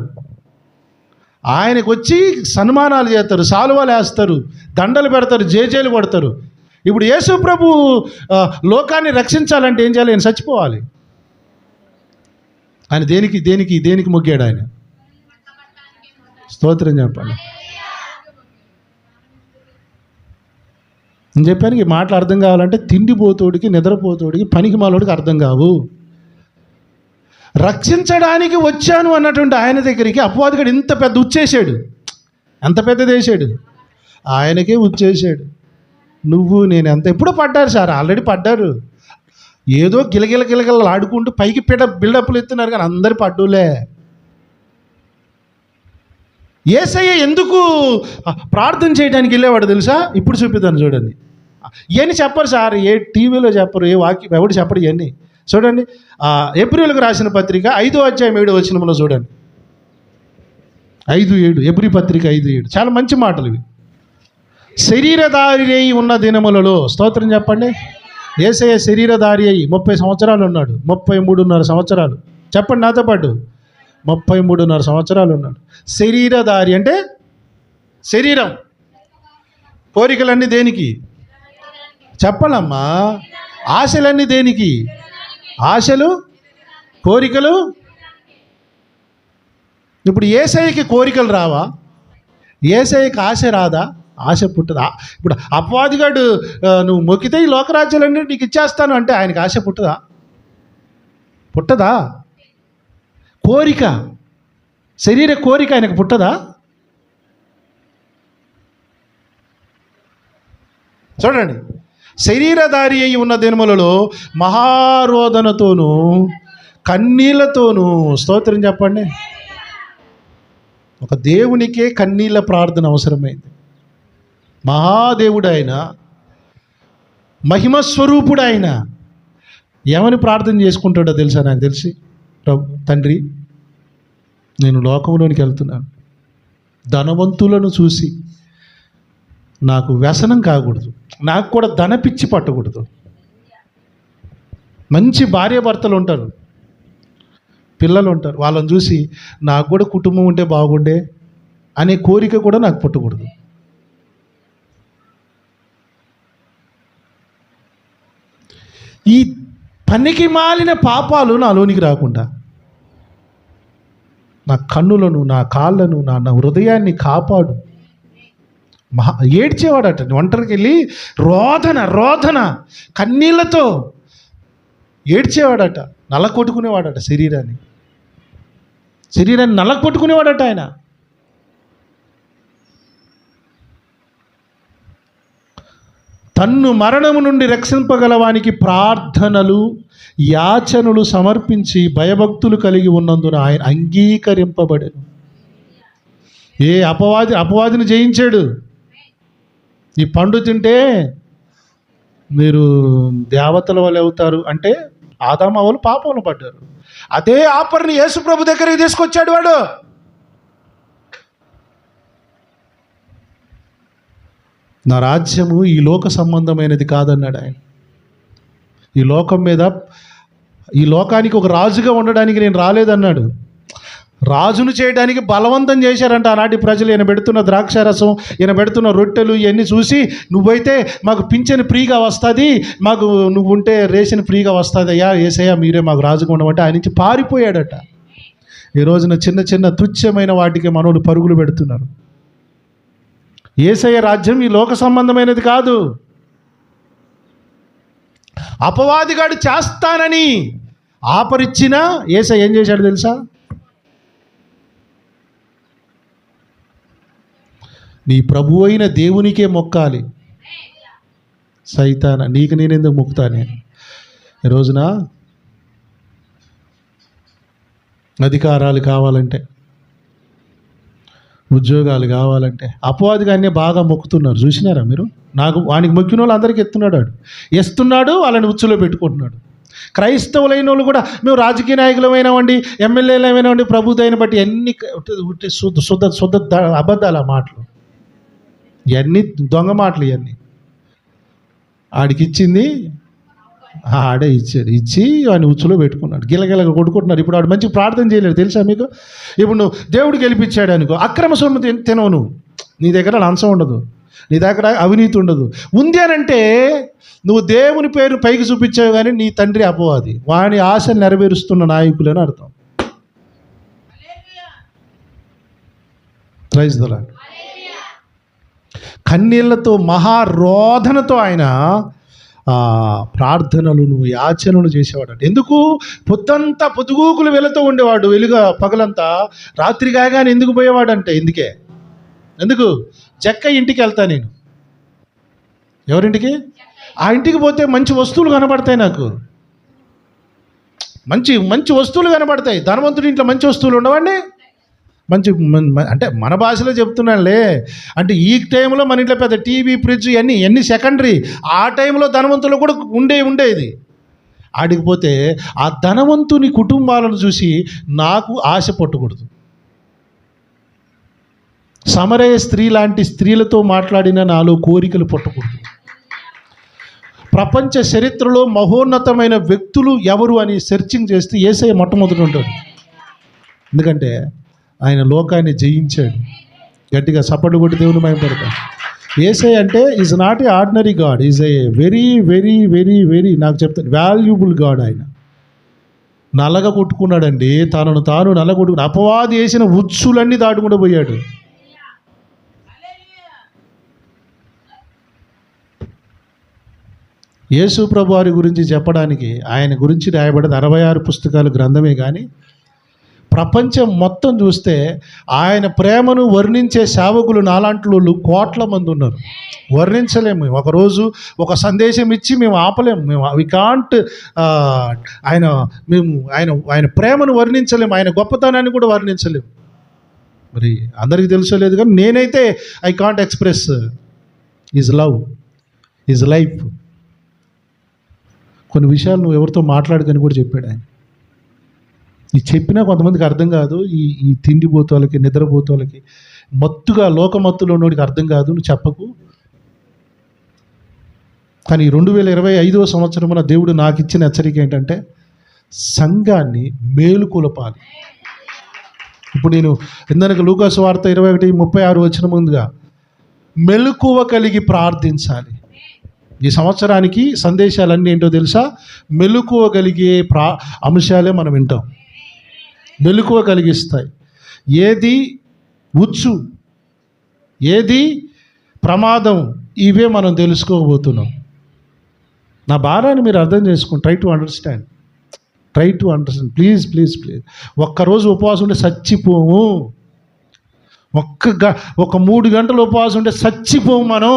ఆయనకు వచ్చి సన్మానాలు చేస్తారు, సాలువాలు వేస్తారు, దండలు పెడతారు, జేజేలు కొడతారు. ఇప్పుడు యేసు ప్రభు లోకాన్ని రక్షించాలంటే ఏం చేయాలి? ఆయన చచ్చిపోవాలి. ఆయన దేనికి మొక్కాడు? ఆయన స్తోత్రం చెప్పాలి. నేను చెప్పాను, ఈ మాటలు అర్థం కావాలంటే తిండిపోతోడికి, నిద్రపోతోడికి, పనికి మాలోడికి అర్థం కావు. రక్షించడానికి వచ్చాను అన్నటువంటి ఆయన దగ్గరికి అపవాదిగాడు ఇంత పెద్ద ఉచ్చేసాడు. ఎంత పెద్దది వేసాడు? ఆయనకే ఉచ్చేసాడు. నువ్వు నేను ఎంత ఎప్పుడో పడ్డారు సార్, ఆల్రెడీ పడ్డారు. ఏదో గిలగిల ఆడుకుంటూ పైకి బిల్డప్లు ఎత్తున్నారు, కానీ అందరు పడ్డులే. యేసయ్య ఎందుకు ప్రార్థన చేయడానికి వెళ్ళేవాడు తెలుసా? ఇప్పుడు చూపిద్దాను చూడండి. ఇవన్నీ చెప్పరు సార్, ఏ టీవీలో చెప్పరు, ఏ వాక్యం ఎవడు చెప్పడు ఇవన్నీ. చూడండి, ఎబ్రీయులకు రాసిన పత్రిక 5వ అధ్యాయం 7వ వచనంలో చూడండి. 5:7 ఎబ్రీ పత్రిక 5:7 చాలా మంచి మాటలు ఇవి. శరీరధారి అయి ఉన్న దినములలో, స్తోత్రం చెప్పండి, యేసయ్య శరీరధారి అయి 30 సంవత్సరాలు ఉన్నాడు. 33.5 సంవత్సరాలు చెప్పండి నాతో పాటు. 33.5 సంవత్సరాలు ఉన్నాడు. శరీరధారి అంటే శరీరం. కోరికలన్నీ దేనికి చెప్పాలమ్మా? ఆశలన్నీ దేనికి? ఆశలు, కోరికలు. ఇప్పుడు యేసయ్యకి కోరికలు రావా? యేసయ్యకి ఆశ రాదా? ఆశ పుట్టదా? ఇప్పుడు అపవాదిగాడు నువ్వు మొక్కితే ఈ లోకరాజ్యాలన్నీ నీకు ఇచ్చేస్తాను అంటే ఆయనకి ఆశ పుట్టదా? పుట్టదా? కోరిక, శరీర కోరిక ఆయనకు పుట్టదా? చూడండి, శరీరధారి అయి ఉన్న దినములలో మహారోదనతోనూ కన్నీళ్లతోనూ, స్తోత్రం చెప్పండి. ఒక దేవునికే కన్నీళ్ళ ప్రార్థన అవసరమైంది. మహాదేవుడు ఆయన, మహిమస్వరూపుడు ఆయన. ఏమని ప్రార్థన చేసుకుంటాడో తెలుసా? నాకు తెలిసి, తండ్రి నేను లోకంలోనికి వెళ్తున్నాను, ధనవంతులను చూసి నాకు వ్యసనం కాకూడదు, నాకు కూడా ధనపిచ్చి పట్టకూడదు. మంచి భార్యాభర్తలు ఉంటారు, పిల్లలు ఉంటారు, వాళ్ళని చూసి నాకు కూడా కుటుంబం ఉంటే బాగుండే అనే కోరిక కూడా నాకు పుట్టకూడదు. ఈ పనికి మాలిన పాపాలు నాలోనికి రాకుండా నా కన్నులను, నా కాళ్ళను, నా హృదయాన్ని కాపాడు. ఏడ్చేవాడట, ఒంటరికి వెళ్ళి రోదన కన్నీళ్లతో ఏడ్చేవాడట, నలకొట్టుకునేవాడట, శరీరాన్ని నలకొట్టుకునేవాడట ఆయన. తన్ను మరణము నుండి రక్షింపగలవానికి ప్రార్థనలు, యాచనలు సమర్పించి భయభక్తులు కలిగి ఉన్నందున ఆయన అంగీకరింపబడెను. అపవాదిని జయించాడు. ఈ పండు తింటే మీరు దేవతల వల్ల అవుతారు అంటే ఆదాము వాళ్ళు పాపంలో పడ్డారు. అదే ఆఫర్ని యేసు ప్రభు దగ్గరికి తీసుకొచ్చాడు వాడు. నా రాజ్యము ఈ లోక సంబంధమైనది కాదన్నాడు ఆయన. ఈ లోకం మీద, ఈ లోకానికి ఒక రాజుగా ఉండడానికి నేను రాలేదన్నాడు. రాజును చేయడానికి బలవంతం చేశారంట ఆనాటి ప్రజలు. ఈయన పెడుతున్న ద్రాక్షారసం, ఈయన పెడుతున్న రొట్టెలు ఇవన్నీ చూసి, నువ్వైతే మాకు పింఛను ఫ్రీగా వస్తుంది, మాకు నువ్వు ఉంటే రేషన్ ఫ్రీగా వస్తుంది అయ్యా, ఏసయ్యా మీరే మాకు రాజుగా ఉండమంటే ఆయన నుంచి పారిపోయాడట. ఈ రోజున చిన్న చిన్న తుచ్చమైన వాటికి మనోళ్ళు పరుగులు పెడుతున్నారు. యేసయ్య రాజ్యం ఈ లోక సంబంధమైనది కాదు. అపవాదిగాడు చేస్తానని ఆపరిచ్చినా యేసయ్య ఏం చేశాడు తెలుసా? నీ ప్రభు అయిన దేవునికే మొక్కాలి, సైతాన నీకు నేనెందుకు మొక్కుతానే. ఈ రోజున అధికారాలు కావాలంటే, ఉద్యోగాలు కావాలంటే అపవాదిగానే బాగా మొక్కుతున్నారు. చూసినారా మీరు? నాకు వానికి మొక్కిన వాళ్ళు అందరికీ ఎస్తున్నాడు, వాళ్ళని ఉచ్చులో పెట్టుకుంటున్నాడు. క్రైస్తవులైన వాళ్ళు కూడా మేము రాజకీయ నాయకులమైనామండి, ఎమ్మెల్యేలమైనామండి, ప్రభుత్వం బట్టి ఎన్ని శుద్ధ అబద్ధాల మాటలు, ఇవన్నీ దొంగ మాటలు. ఇవన్నీ ఆడికి ఇచ్చింది ఆడే ఇచ్చాడు, ఇచ్చి వాడిని ఉచ్చులో పెట్టుకున్నాడు. గిలగిల కొట్టుకుంటున్నారు. ఇప్పుడు వాడు మంచి ప్రార్థన చేయలేడు తెలుసా మీకు? ఇప్పుడు నువ్వు దేవుడు గెలిపించాడు అనుకో, అక్రమ సొమ్ము తినవు, నువ్వు నీ దగ్గర లంచం ఉండదు, నీ దగ్గర అవినీతి ఉండదు. ఉంది అని అంటే నువ్వు దేవుని పేరు పైకి చూపించావు, కానీ నీ తండ్రి అపవాది, వాని ఆశలు నెరవేరుస్తున్న నాయకులని అర్థం. Praise the Lord. కన్నీళ్లతో మహారోధనతో ఆయన ప్రార్థనలను యాచనలు చేసేవాడు. ఎందుకు? పొద్దంతా పొద్దుగూకులు వెళుతూ ఉండేవాడు, వెలుగా పగలంతా. రాత్రి కాగానే ఎందుకు పోయేవాడంటే ఎందుకు జక్క ఇంటికి వెళ్తా నేను. ఎవరింటికి? ఆ ఇంటికి పోతే మంచి వస్తువులు కనబడతాయి, నాకు మంచి మంచి వస్తువులు కనబడతాయి. ధనవంతుడి ఇంట్లో మంచి వస్తువులు ఉండవండి. మంచి అంటే మన భాషలో చెప్తున్నానులే. అంటే ఈ టైంలో మన ఇంట్లో పెద్ద టీవీ, ఫ్రిడ్జ్ ఇవన్నీ సెకండరీ. ఆ టైంలో ధనవంతులు కూడా ఉండేది. ఆడికిపోతే ఆ ధనవంతుని కుటుంబాలను చూసి నాకు ఆశ పట్టకూడదు. సమరయ స్త్రీ లాంటి స్త్రీలతో మాట్లాడిన నాలో కోరికలు పుట్టకూడదు. ప్రపంచ చరిత్రలో మహోన్నతమైన వ్యక్తులు ఎవరు అని సెర్చింగ్ చేస్తే యేసయ్య మొట్టమొదటి ఉంటాడు. ఎందుకంటే ఆయన లోకాన్ని జయించాడు. గట్టిగా సపోర్ట్ కొట్టి దేవుని మహిమపడతాడు. యేసయ్య అంటే is not a ordinary God, is a very very very very, నాకు చెప్తాను, వాల్యుబుల్ గాడ్. ఆయన నలగ కొట్టుకున్నాడండి, తనను తాను నలగొట్టుకుని అపవాది వేసిన ఉచ్చులన్నీ దాటుకుంటూ పోయాడు. యేసు ప్రభు వారి గురించి చెప్పడానికి ఆయన గురించి రాయబడేది 66 పుస్తకాలు గ్రంథమే. కానీ ప్రపంచం మొత్తం చూస్తే ఆయన ప్రేమను వర్ణించే సేవకులు నాలాంటి వాళ్ళు కోట్ల మంది ఉన్నారు. వర్ణించలేము. ఒకరోజు ఒక సందేశం ఇచ్చి మేము ఆపలేము. వి కాంట్ ఆయన ప్రేమను వర్ణించలేము, ఆయన గొప్పతనాన్ని కూడా వర్ణించలేము. మరి అందరికీ తెలుసలేదు, కానీ నేనైతే I can't express is love, is life. కొన్ని విషయాలు నువ్వు ఎవరితో మాట్లాడుకని కూడా చెప్పాడు ఆయన. ఇది చెప్పినా కొంతమందికి అర్థం కాదు. ఈ తిండిపోతోళ్ళకి, నిద్రపోతోళ్ళకి, మత్తుగా లోకమత్తులో ఉన్నోడికి అర్థం కాదు. నువ్వు చెప్పకు. కానీ 2025వ సంవత్సరమున దేవుడు నాకు ఇచ్చిన హెచ్చరిక ఏంటంటే సంఘాన్ని మేలుకొలపాలి. ఇప్పుడు నేను ఇందాక లూకాసు వార్త 21:36 వచ్చిన ముందుగా మెలకువ కలిగి ప్రార్థించాలి. ఈ సంవత్సరానికి సందేశాలన్నీ ఏంటో తెలుసా? మెలకువ కలిగే అంశాలే మనం వింటాం. మెలకువ కలిగిస్తాయి. ఏది ఉచ్చు, ఏది ప్రమాదం, ఇవే మనం తెలుసుకోబోతున్నాం. నా భారాన్ని మీరు అర్థం చేసుకోండి. Try to understand please. ఒక్కరోజు ఉపవాసం ఉంటే చచ్చిపోము. ఒక 3 గంటలు ఉపవాసం ఉంటే చచ్చిపోము మనం.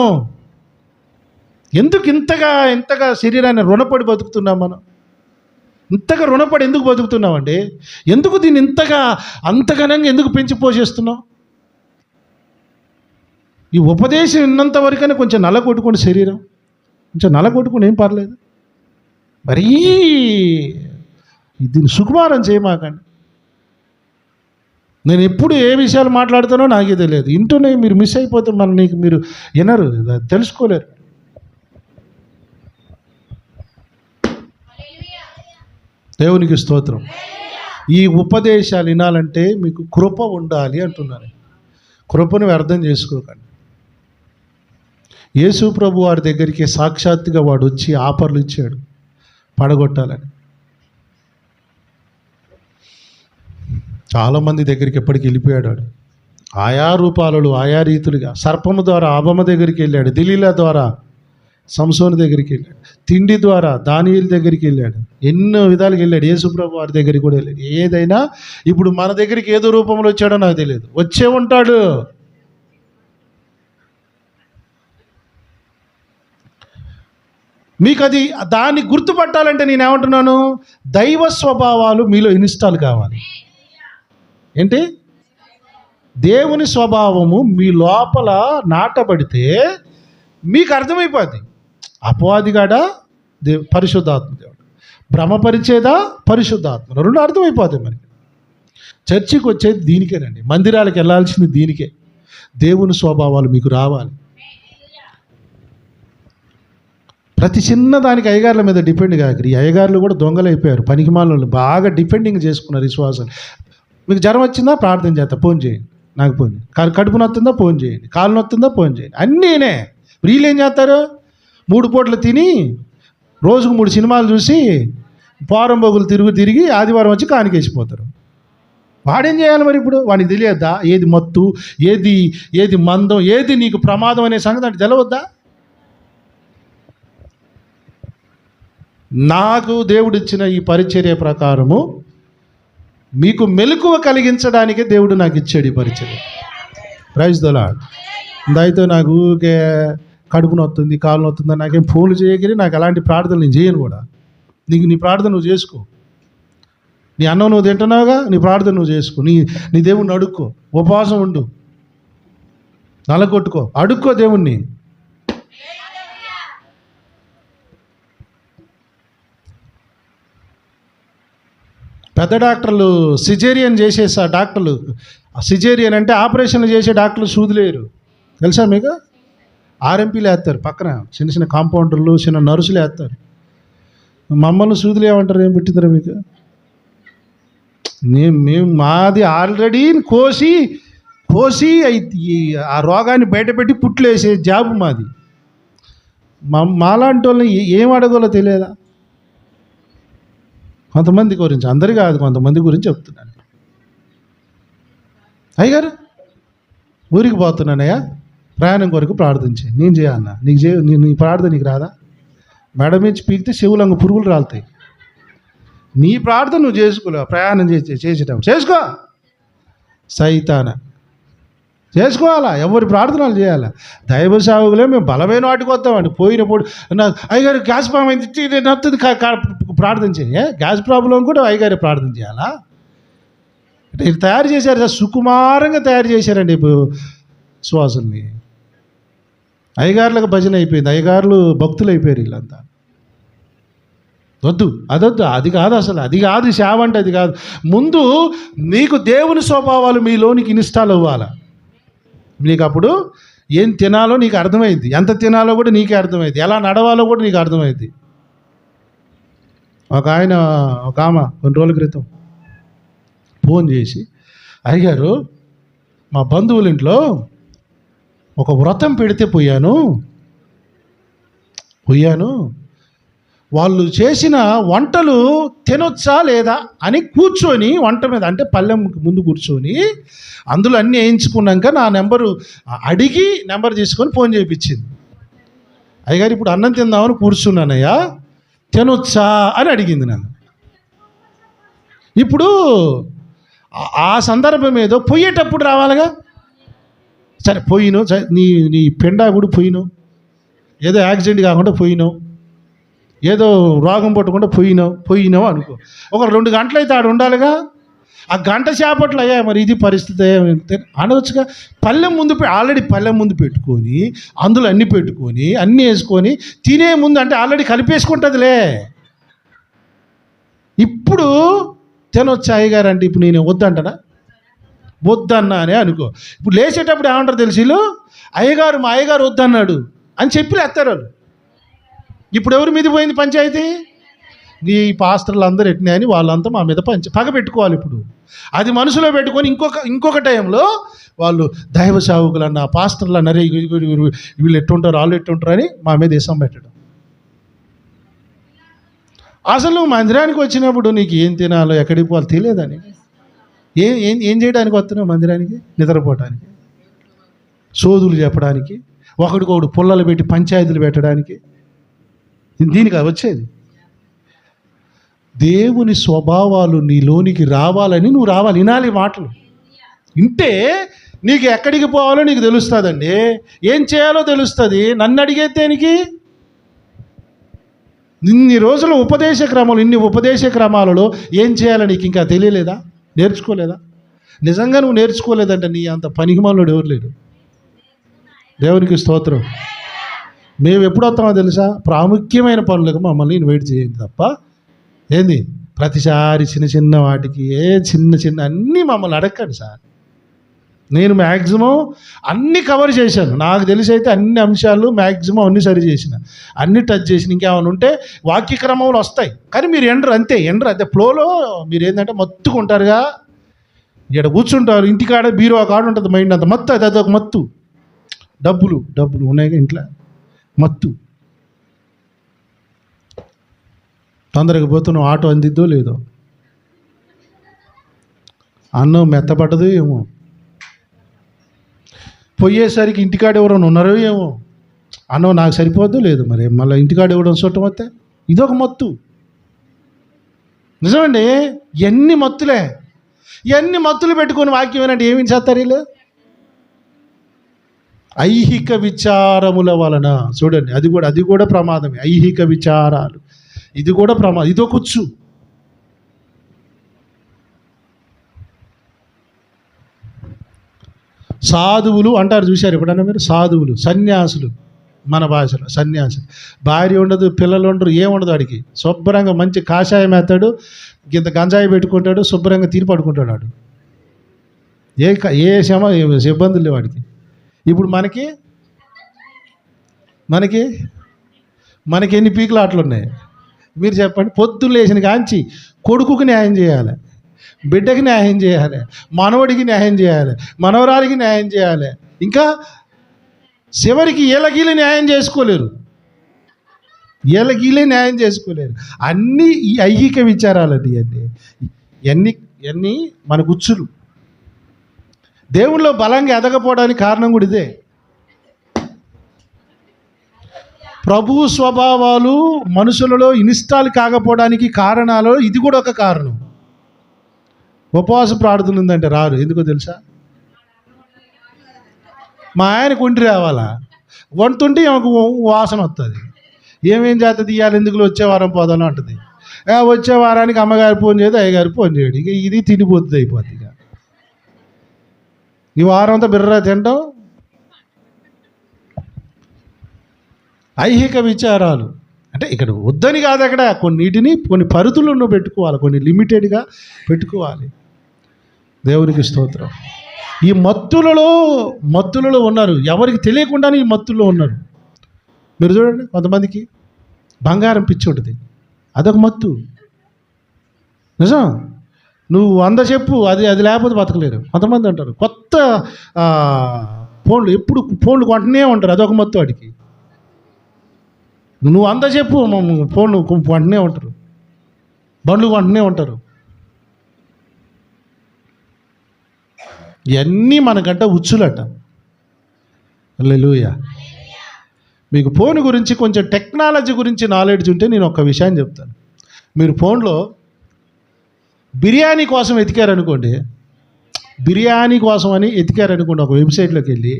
ఎందుకు ఇంతగా శరీరాన్ని రుణపడి బతుకుతున్నాం మనం? ఇంతగా రుణపడి ఎందుకు బతుకుతున్నామండి? ఎందుకు దీన్ని అంతగానంగా ఎందుకు పెంచి పోషిస్తున్నాం? ఈ ఉపదేశం విన్నంత వరకనే కొంచెం నల్ల కొట్టుకోండి, శరీరం కొంచెం నల్ల కొట్టుకుని ఏం పర్లేదు. మరీ దీన్ని సుకుమారం చేయమాకండి. నేను ఎప్పుడు ఏ విషయాలు మాట్లాడుతానో నాకే తెలియదు. ఇంటూనే మీరు మిస్ అయిపోతే మీరు వినరు, తెలుసుకోలేరు. దేవునికి స్తోత్రం. ఈ ఉపదేశాలు వినాలంటే మీకు కృప ఉండాలి అంటున్నాను. కృపను వ్యర్థం చేసుకోకండి. యేసు ప్రభు వారి దగ్గరికి సాక్షాత్తుగా వాడు వచ్చి ఆఫర్లు ఇచ్చాడు పడగొట్టాలని. చాలామంది దగ్గరికి ఎప్పటికి వెళ్ళిపోయాడు వాడు. ఆయా రూపాలలో ఆయా రీతులుగా సర్పము ద్వారా అబమ దగ్గరికి వెళ్ళాడు, దిలీలా ద్వారా సంసోను దగ్గరికి వెళ్ళాడు, తిండి ద్వారా దానియేలు దగ్గరికి వెళ్ళాడు, ఎన్నో విధాలుగా వెళ్ళాడు. యేసుప్రభు వారి దగ్గరికి కూడా వెళ్ళాడు. ఏదైనా ఇప్పుడు మన దగ్గరికి ఏదో రూపంలో వచ్చాడో నాకు తెలియదు, వచ్చే ఉంటాడు. మీకు అది దాన్ని గుర్తుపట్టాలంటే నేనేమంటున్నాను, దైవ స్వభావాలు మీలో ఇన్స్టాల్ కావాలి. ఏంటి? దేవుని స్వభావము మీ లోపల నాటబడితే మీకు అర్థమైపోద్ది. అపవాదిగాడా పరిశుద్ధాత్మ దేవుడు, భ్రమపరిచేదా పరిశుద్ధాత్మ, రెండు అర్థమైపోతాయి మనకి. చర్చికి వచ్చేది దీనికేనండి, మందిరాలకు వెళ్ళాల్సింది దీనికే. దేవుని స్వభావాలు మీకు రావాలి. ప్రతి చిన్న దానికి అయ్యగారుల మీద డిపెండ్ కాకరి. ఈ అయ్యగారులు కూడా దొంగలైపోయారు, పనికిమాలను బాగా డిపెండింగ్ చేసుకున్నారు విశ్వాసాలు. మీకు జ్వరం వచ్చిందా ప్రార్థన చేస్తా, ఫోన్ చేయండి నాకు, ఫోన్ చేయండి. కడుపు నొత్తుందా ఫోన్ చేయండి, కాలు నొత్తుందా ఫోన్ చేయండి. అన్నీనే. వీళ్ళు ఏం చేస్తారు, 3 పూటలు తిని రోజుకు 3 సినిమాలు చూసి పోరంబోగులు తిరిగి ఆదివారం వచ్చి కానికేసిపోతారు. వాడేం చేయాలి మరి? ఇప్పుడు వాడికి తెలియద్దా ఏది మత్తు, ఏది మందం, ఏది నీకు ప్రమాదం అనే సంగతి అంటే తెలవద్దా? నాకు దేవుడిచ్చిన ఈ పరిచర్య ప్రకారము మీకు మెలకువ కలిగించడానికే దేవుడు నాకు ఇచ్చాడు ఈ పరిచర్య. Praise the Lord. దయతో నాకు ఊరికే కడుపు నొత్తుంది, కాలు నొత్తుందని నాకేం ఫోన్లు చేయగలి, నాకు అలాంటి ప్రార్థనలు నేను చేయను కూడా. నీ ప్రార్థన నువ్వు చేసుకో. నీ అన్నం నువ్వు తింటున్నావుగా, నీ ప్రార్థన నువ్వు చేసుకో. నీ దేవుణ్ణి అడుక్కో, ఉపవాసం ఉండు, నలగొట్టుకో, అడుక్కో దేవుణ్ణి. పెద్ద డాక్టర్లు సిజేరియన్ చేసేసా డాక్టర్లు, సిజేరియన్ అంటే ఆపరేషన్లు చేసే డాక్టర్లు సూదులేరు తెలుసా మీకు? ఆర్ఎంపీలు వేస్తారు పక్కన, చిన్న కాంపౌండర్లు, చిన్న నర్సులు వేస్తారు. మమ్మల్ని సూదులు ఏమంటారు, ఏం పెట్టిందరా మీకు? మేము మాది ఆల్రెడీ కోసి ఆ రోగాన్ని బయటపెట్టి పుట్లు వేసే జాబు మాది. మాలాంటి వాళ్ళని ఏం అడగాలో తెలియదా? కొంతమంది గురించి, అందరి కాదు, కొంతమంది గురించి చెప్తున్నాను. అయ్యగారు ఊరికి పోతున్నానయ్యా, ప్రయాణం కొరకు ప్రార్థించే. నేను చేయాలన్నా, నీ ప్రార్థన నీకు రాదా? మెడ మించి పీకితే చెవులంగా పురుగులు రాలుతాయి. నీ ప్రార్థన నువ్వు చేసుకోలేవు, ప్రయాణం చేసేటప్పుడు చేసుకో. సైతాన చేసుకోవాలా, ఎవరి ప్రార్థనలు చేయాలా. దైవ సేవకులే మేము బలమైన వాటికి వస్తామండి. పోయినప్పుడు అయ్యగారు గ్యాస్ ప్రాబ్లం అయింది నచ్చుతుంది, ప్రార్థన చేయ. గ్యాస్ ప్రాబ్లం కూడా అయ్యగారే ప్రార్థన చేయాలా? అంటే తయారు చేశారు సార్, సుకుమారంగా తయారు చేశారండి శ్వాసల్ని. అయ్యగారులకు భజన అయిపోయింది, అయ్యగారులు భక్తులు అయిపోయారు వీళ్ళంతా. వద్దు, అదొద్దు, అది కాదు, అసలు అది కాదు సేవ అంటే. అది కాదు. ముందు నీకు దేవుని స్వభావాలు మీలోనికి ఇన్స్టాల్ అవ్వాలా. నీకు అప్పుడు ఏం తినాలో నీకు అర్థమైంది, ఎంత తినాలో కూడా నీకే అర్థమైంది, ఎలా నడవాలో కూడా నీకు అర్థమైంది. ఒక ఆమె కొన్ని రోజుల క్రితం ఫోన్ చేసి, అయ్యగారు మా బంధువుల ఇంట్లో ఒక వ్రతం పెడితే పోయాను, వాళ్ళు చేసిన వంటలు తినొచ్చా లేదా అని కూర్చొని, వంట మీద అంటే పళ్ళెం ముందు కూర్చొని అందులో అన్నీ వేయించుకున్నాక నా నెంబరు అడిగి నెంబర్ తీసుకొని ఫోన్ చేయించింది. అయ్యగారు ఇప్పుడు అన్నం తిందామని కూర్చున్నానయ్యా, తినొచ్చా అని అడిగింది నన్ను. ఇప్పుడు ఆ సందర్భం ఏదో పోయేటప్పుడు రావాలిగా. సరే పోయిను, నీ పెండా కూడా పోయిను, ఏదో యాక్సిడెంట్ కాకుండా పోయిను, ఏదో రోగం పట్టకుండా పోయినావు అనుకో. ఒక 2 గంటలు అయితే ఆడ ఉండాలిగా. ఆ గంట సేపట్లో అయ్యా మరి ఇది పరిస్థితి అనవచ్చుగా. ఆల్రెడీ పళ్ళెం ముందు పెట్టుకొని అందులో అన్నీ పెట్టుకొని అన్నీ వేసుకొని తినే ముందు అంటే ఆల్రెడీ కలిపేసుకుంటుందిలే. ఇప్పుడు తినొచ్చా అయ్యగారు అంటే ఇప్పుడు నేను వద్దంటనా? వద్దన్నా అని అనుకో. ఇప్పుడు లేచేటప్పుడు ఏమంటారు తెలుసు వీళ్ళు, అయ్యగారు మా అయ్యగారు వద్దన్నాడు అని చెప్పి లేస్తారు వాళ్ళు. ఇప్పుడు ఎవరి మీద పోయింది పంచాయతీ? ఈ పాస్టర్లు అందరూ ఎట్టినాయి అని వాళ్ళంతా మా మీద పగ పెట్టుకోవాలి. ఇప్పుడు అది మనసులో పెట్టుకొని ఇంకొక టైంలో వాళ్ళు దైవ సేవకులు అన్న పాస్టర్లు అన్నారే వీళ్ళు ఎట్టుంటారు వాళ్ళు ఎట్టుంటారు అని మా మీద వేసం పెట్టడం. అసలు నువ్వు మందిరానికి వచ్చినప్పుడు నీకు ఏం తినాలో ఎక్కడికి పోవాలి తెలియదని, ఏం చేయడానికి వస్తున్నావు మందిరానికి? నిద్రపోవటానికి, సోదులు చెప్పడానికి, ఒకడికొకడు పుల్లలు పెట్టి పంచాయతీలు పెట్టడానికి, దీనికి వచ్చేది. దేవుని స్వభావాలు నీలోనికి రావాలని నువ్వు రావాలి, వినాలి మాటలు. వింటే నీకు ఎక్కడికి పోవాలో నీకు తెలుస్తుందండి, ఏం చేయాలో తెలుస్తుంది. నన్ను అడిగేది దేనికి? ఇన్ని రోజులు ఇన్ని ఉపదేశ క్రమాలలో ఏం చేయాలో నీకు ఇంకా తెలియలేదా? నేర్చుకోలేదా? నిజంగా నువ్వు నేర్చుకోలేదంటే నీ అంత పనికిమాలోడు ఎవరు లేరు. దేవునికి స్తోత్రం. మేము ఎప్పుడు వస్తామో తెలుసా? ప్రాముఖ్యమైన పనులకు మమ్మల్ని ఇన్వైట్ చేయండి తప్ప ఏంది ప్రతిసారి చిన్న చిన్న వాటికి చిన్న అన్నీ మమ్మల్ని అడగండి సార్. నేను మ్యాక్సిమం అన్నీ కవర్ చేశాను. నాకు తెలిసి అయితే అన్ని అంశాలు మ్యాక్సిమం అన్నీ సరి చేసిన, అన్నీ టచ్ చేసిన. ఇంకేమైనా ఉంటే వాక్య క్రమంలో వస్తాయి, కానీ మీరు ఎండరు అంతే ఫ్లోలో. మీరు ఏంటంటే మత్తుగా ఉంటారుగా, ఇక్కడ కూర్చుంటారు, ఇంటికాడ బీరో కాడ ఉంటుంది మైండ్ అంత మత్తు. అది అదొక మత్తు. డబ్బులు ఉన్నాయిగా ఇంట్లో, మత్తు. తొందరగా పోతున్నావు, ఆటో అందిద్దో లేదో, అన్నం మెత్తపడ్డదో ఏమో, పోయేసరికి ఇంటికాడ ఎవరైనా ఉన్నారో ఏమో, అన్నం నాకు సరిపోద్దో లేదు, మరి మళ్ళీ ఇంటికాడ ఎవరైనా చూడటం వస్తే ఇదొక మత్తు. నిజమండి, ఎన్ని మత్తులే, ఎన్ని మత్తులు పెట్టుకొని వాక్యం ఏనంటే ఏమి చేస్తారు వీళ్ళు? ఐహిక విచారముల వలన. చూడండి, అది కూడా ప్రమాదమే. ఐహిక విచారాలు, ఇది కూడా ప్రమాదం. ఇదో కూర్చు. సాధువులు అంటారు, చూశారు ఎప్పుడన్నా మీరు? సాధువులు, సన్యాసులు, మన భాషలో సన్యాసులు. భార్య ఉండదు, పిల్లలు ఉండరు, ఏముండదు. వాడికి శుభ్రంగా మంచి కాషాయం వేస్తాడు, ఇంత గంజాయి పెట్టుకుంటాడు, శుభ్రంగా తీరి పడుకుంటాడు. వాడు ఏ ఇబ్బందులు లేవు వాడికి. ఇప్పుడు మనకి ఎన్ని పీకులాట్లు ఉన్నాయి మీరు చెప్పండి? పొద్దున్న లేచిన కాంచి కొడుకుకి న్యాయం చేయాలి, బిడ్డకి న్యాయం చేయాలి, మనవడికి న్యాయం చేయాలి, మనవరాలికి న్యాయం చేయాలి, ఇంకా చివరికి ఏలగీలే న్యాయం చేసుకోలేరు. అన్నీ ఈ ఐహిక విచారాలండి. ఇవన్నీ మన గుచ్చులు. దేవుళ్ళో బలంగా ఎదగపోవడానికి కారణం కూడా ఇదే. ప్రభువు స్వభావాలు మనుషులలో ఇన్స్టాల్ కాకపోవడానికి కారణాలు ఇది కూడా ఒక కారణం. ఉపవాస ప్రార్థన ఉందంటే రారు, ఎందుకో తెలుసా? మా ఆయనకు వండి రావాలా, వంటుంటే ఆమెకు వాసన వస్తుంది. ఏమేం చేత తీయాలి, ఎందుకు వచ్చే వారం పోదాను అంటుంది. వచ్చే వారానికి అమ్మగారు ఫోన్ చేయదు, అయ్యగారు ఫోన్ చేయడు. ఇక ఇది తినిపోతుంది, అయిపోతుంది. ఇక ఈ వారం అంతా బిర్రా తింటాం. ఐహిక విచారాలు అంటే ఇక్కడ వద్దని కాదు, అక్కడ కొన్ని పరిధులను పెట్టుకోవాలి, కొన్ని లిమిటెడ్గా పెట్టుకోవాలి. దేవునికి స్తోత్రం. ఈ మత్తులలో ఉన్నారు, ఎవరికి తెలియకుండానే ఈ మత్తుల్లో ఉన్నారు. మీరు చూడండి, కొంతమందికి బంగారం పిచ్చి ఉంటుంది, అదొక మత్తు. నిజం, నువ్వు 100 చెప్పు, అది లేకపోతే బతకలేరు. కొంతమంది అంటారు కొత్త ఫోన్లు, ఎప్పుడు ఫోన్లు కొంటనే ఉంటారు, అదొక మత్తు వాడికి. నువ్వు 100 చెప్పు, ఫోన్లు కొంటనే ఉంటారు, బండ్లు కొంటనే ఉంటారు. ఇవన్నీ మనకంట ఉచ్చులట. హల్లెలూయా. మీకు ఫోన్ గురించి కొంచెం టెక్నాలజీ గురించి నాలెడ్జ్ ఉంటే నేను ఒక విషయం చెప్తాను. మీరు ఫోన్లో బిర్యానీ కోసం ఎతికారనుకోండి, ఒక వెబ్సైట్లోకి వెళ్ళి,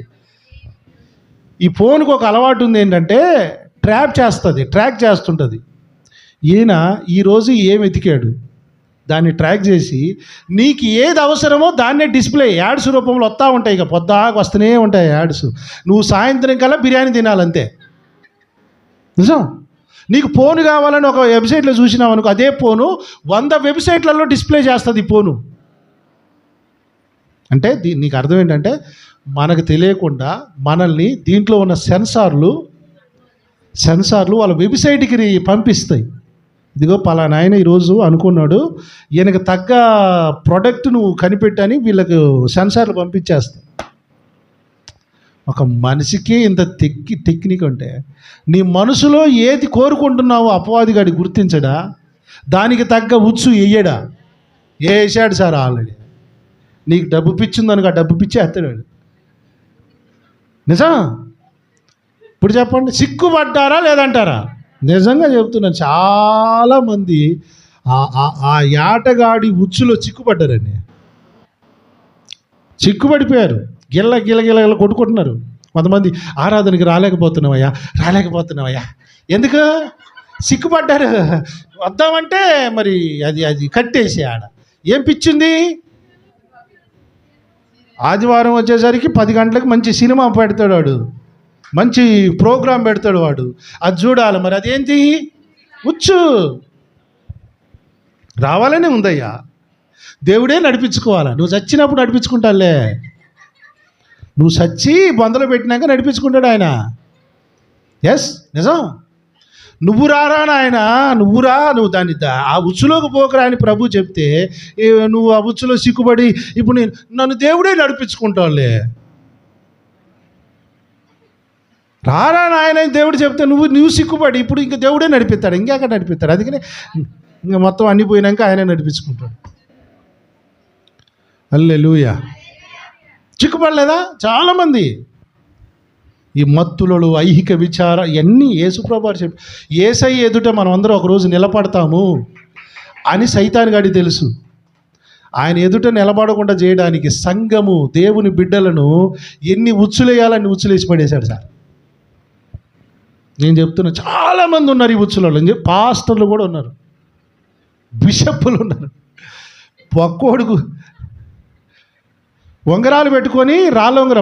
ఈ ఫోన్కి ఒక అలవాటు ఉంది ఏంటంటే ట్రాక్ చేస్తుంటుంది. ఈయన ఈరోజు ఏం వెతికాడు దాన్ని ట్రాక్ చేసి నీకు ఏది అవసరమో దాన్నే డిస్ప్లే యాడ్స్ రూపంలో వస్తూ ఉంటాయి. ఇక పొద్దాకు వస్తూనే ఉంటాయి యాడ్స్. నువ్వు సాయంత్రం కల్లా బిర్యానీ తినాలంతే. నిజం. నీకు ఫోన్ కావాలని ఒక వెబ్సైట్లో చూసినావు అనుకో, అదే ఫోను 100 వెబ్సైట్లలో డిస్ప్లే చేస్తుంది ఈ ఫోను. అంటే నీకు అర్థం ఏంటంటే మనకు తెలియకుండా మనల్ని దీంట్లో ఉన్న సెన్సార్లు వాళ్ళ వెబ్సైట్కి పంపిస్తాయి. ఇదిగో పలానా ఆయన ఈరోజు అనుకున్నాడు, ఈయనకు తగ్గ ప్రోడక్ట్ నువ్వు కనిపెట్టని వీళ్ళకు సెన్సార్లు పంపించేస్తాయి. ఒక మనిషికి ఇంత టెక్నిక్ అంటే నీ మనసులో ఏది కోరుకుంటున్నావో అపవాది గాడి గుర్తించడా, దానికి తగ్గ ఉచ్చు వేయడా? వేసాడు సార్ ఆల్రెడీ. నీకు డబ్బు పిచ్చిందనుకో ఆ డబ్బు పిచ్చి ఎత్తాడు. నిజం. ఇప్పుడు చెప్పండి, సిగ్గుపడ్డారా లేదంటారా? నిజంగా చెప్తున్నాను, చాలామంది ఆ యాటగాడి ఉచ్చులో చిక్కుపడ్డారండి. చిక్కుపడిపోయారు. గిల్ల గిల్ల గిల్ల గిల్ల కొట్టుకుంటున్నారు. కొంతమంది ఆరాధనకి రాలేకపోతున్నావయ్యా. ఎందుకు? సిగ్గుపడ్డారు. వద్దామంటే మరి అది కట్టేసి ఆడ ఏం పిచ్చింది. ఆదివారం వచ్చేసరికి 10 గంటలకు మంచి సినిమా పెడతాడు వాడు, మంచి ప్రోగ్రాం పెడతాడు వాడు, అది చూడాలి. మరి అదేంటి? ఉచ్చు. రావాలనే ఉందయ్యా, దేవుడే నడిపించుకోవాలా. నువ్వు చచ్చినప్పుడు నడిపించుకుంటాలే, నువ్వు చచ్చి బొందలో పెట్టినాక నడిపించుకుంటాడు ఆయన. ఎస్, నిజం. నువ్వు రారా నాయన, నువ్వు దాన్ని ఆ ఉచ్చులోకి పోకరా అని ప్రభు చెప్తే నువ్వు ఆ ఉచ్చులో సిక్కుబడి ఇప్పుడు నన్ను దేవుడే నడిపించుకుంటావులే. రారా నాయన దేవుడు చెప్తే నువ్వు సిక్కుబడి ఇప్పుడు ఇంకా దేవుడే నడిపిస్తాడు, ఇంకెక్కడ నడిపిస్తాడు. అందుకని ఇంకా మొత్తం అన్ని పోయినాక ఆయనే నడిపించుకుంటాడు. హల్లెలూయా. చిక్కుపడలేదా చాలామంది? ఈ మత్తులలో ఐహిక విచార ఇవన్నీ యేసుప్రభువు చెప్పి, యేసయ్య ఎదుట మనం అందరం ఒకరోజు నిలబడతాము అని సైతాను గాడికి తెలుసు. ఆయన ఎదుట నిలబడకుండా చేయడానికి సంఘము, దేవుని బిడ్డలను ఎన్ని ఉచ్చులేయాలని ఉచ్చులేసి పడేశాడు సార్. నేను చెప్తున్నా, చాలామంది ఉన్నారు ఈ ఉచ్చులలో. పాస్టర్లు కూడా ఉన్నారు, బిషప్పులు ఉన్నారు. పక్కోడుకు ఉంగరాలు పెట్టుకొని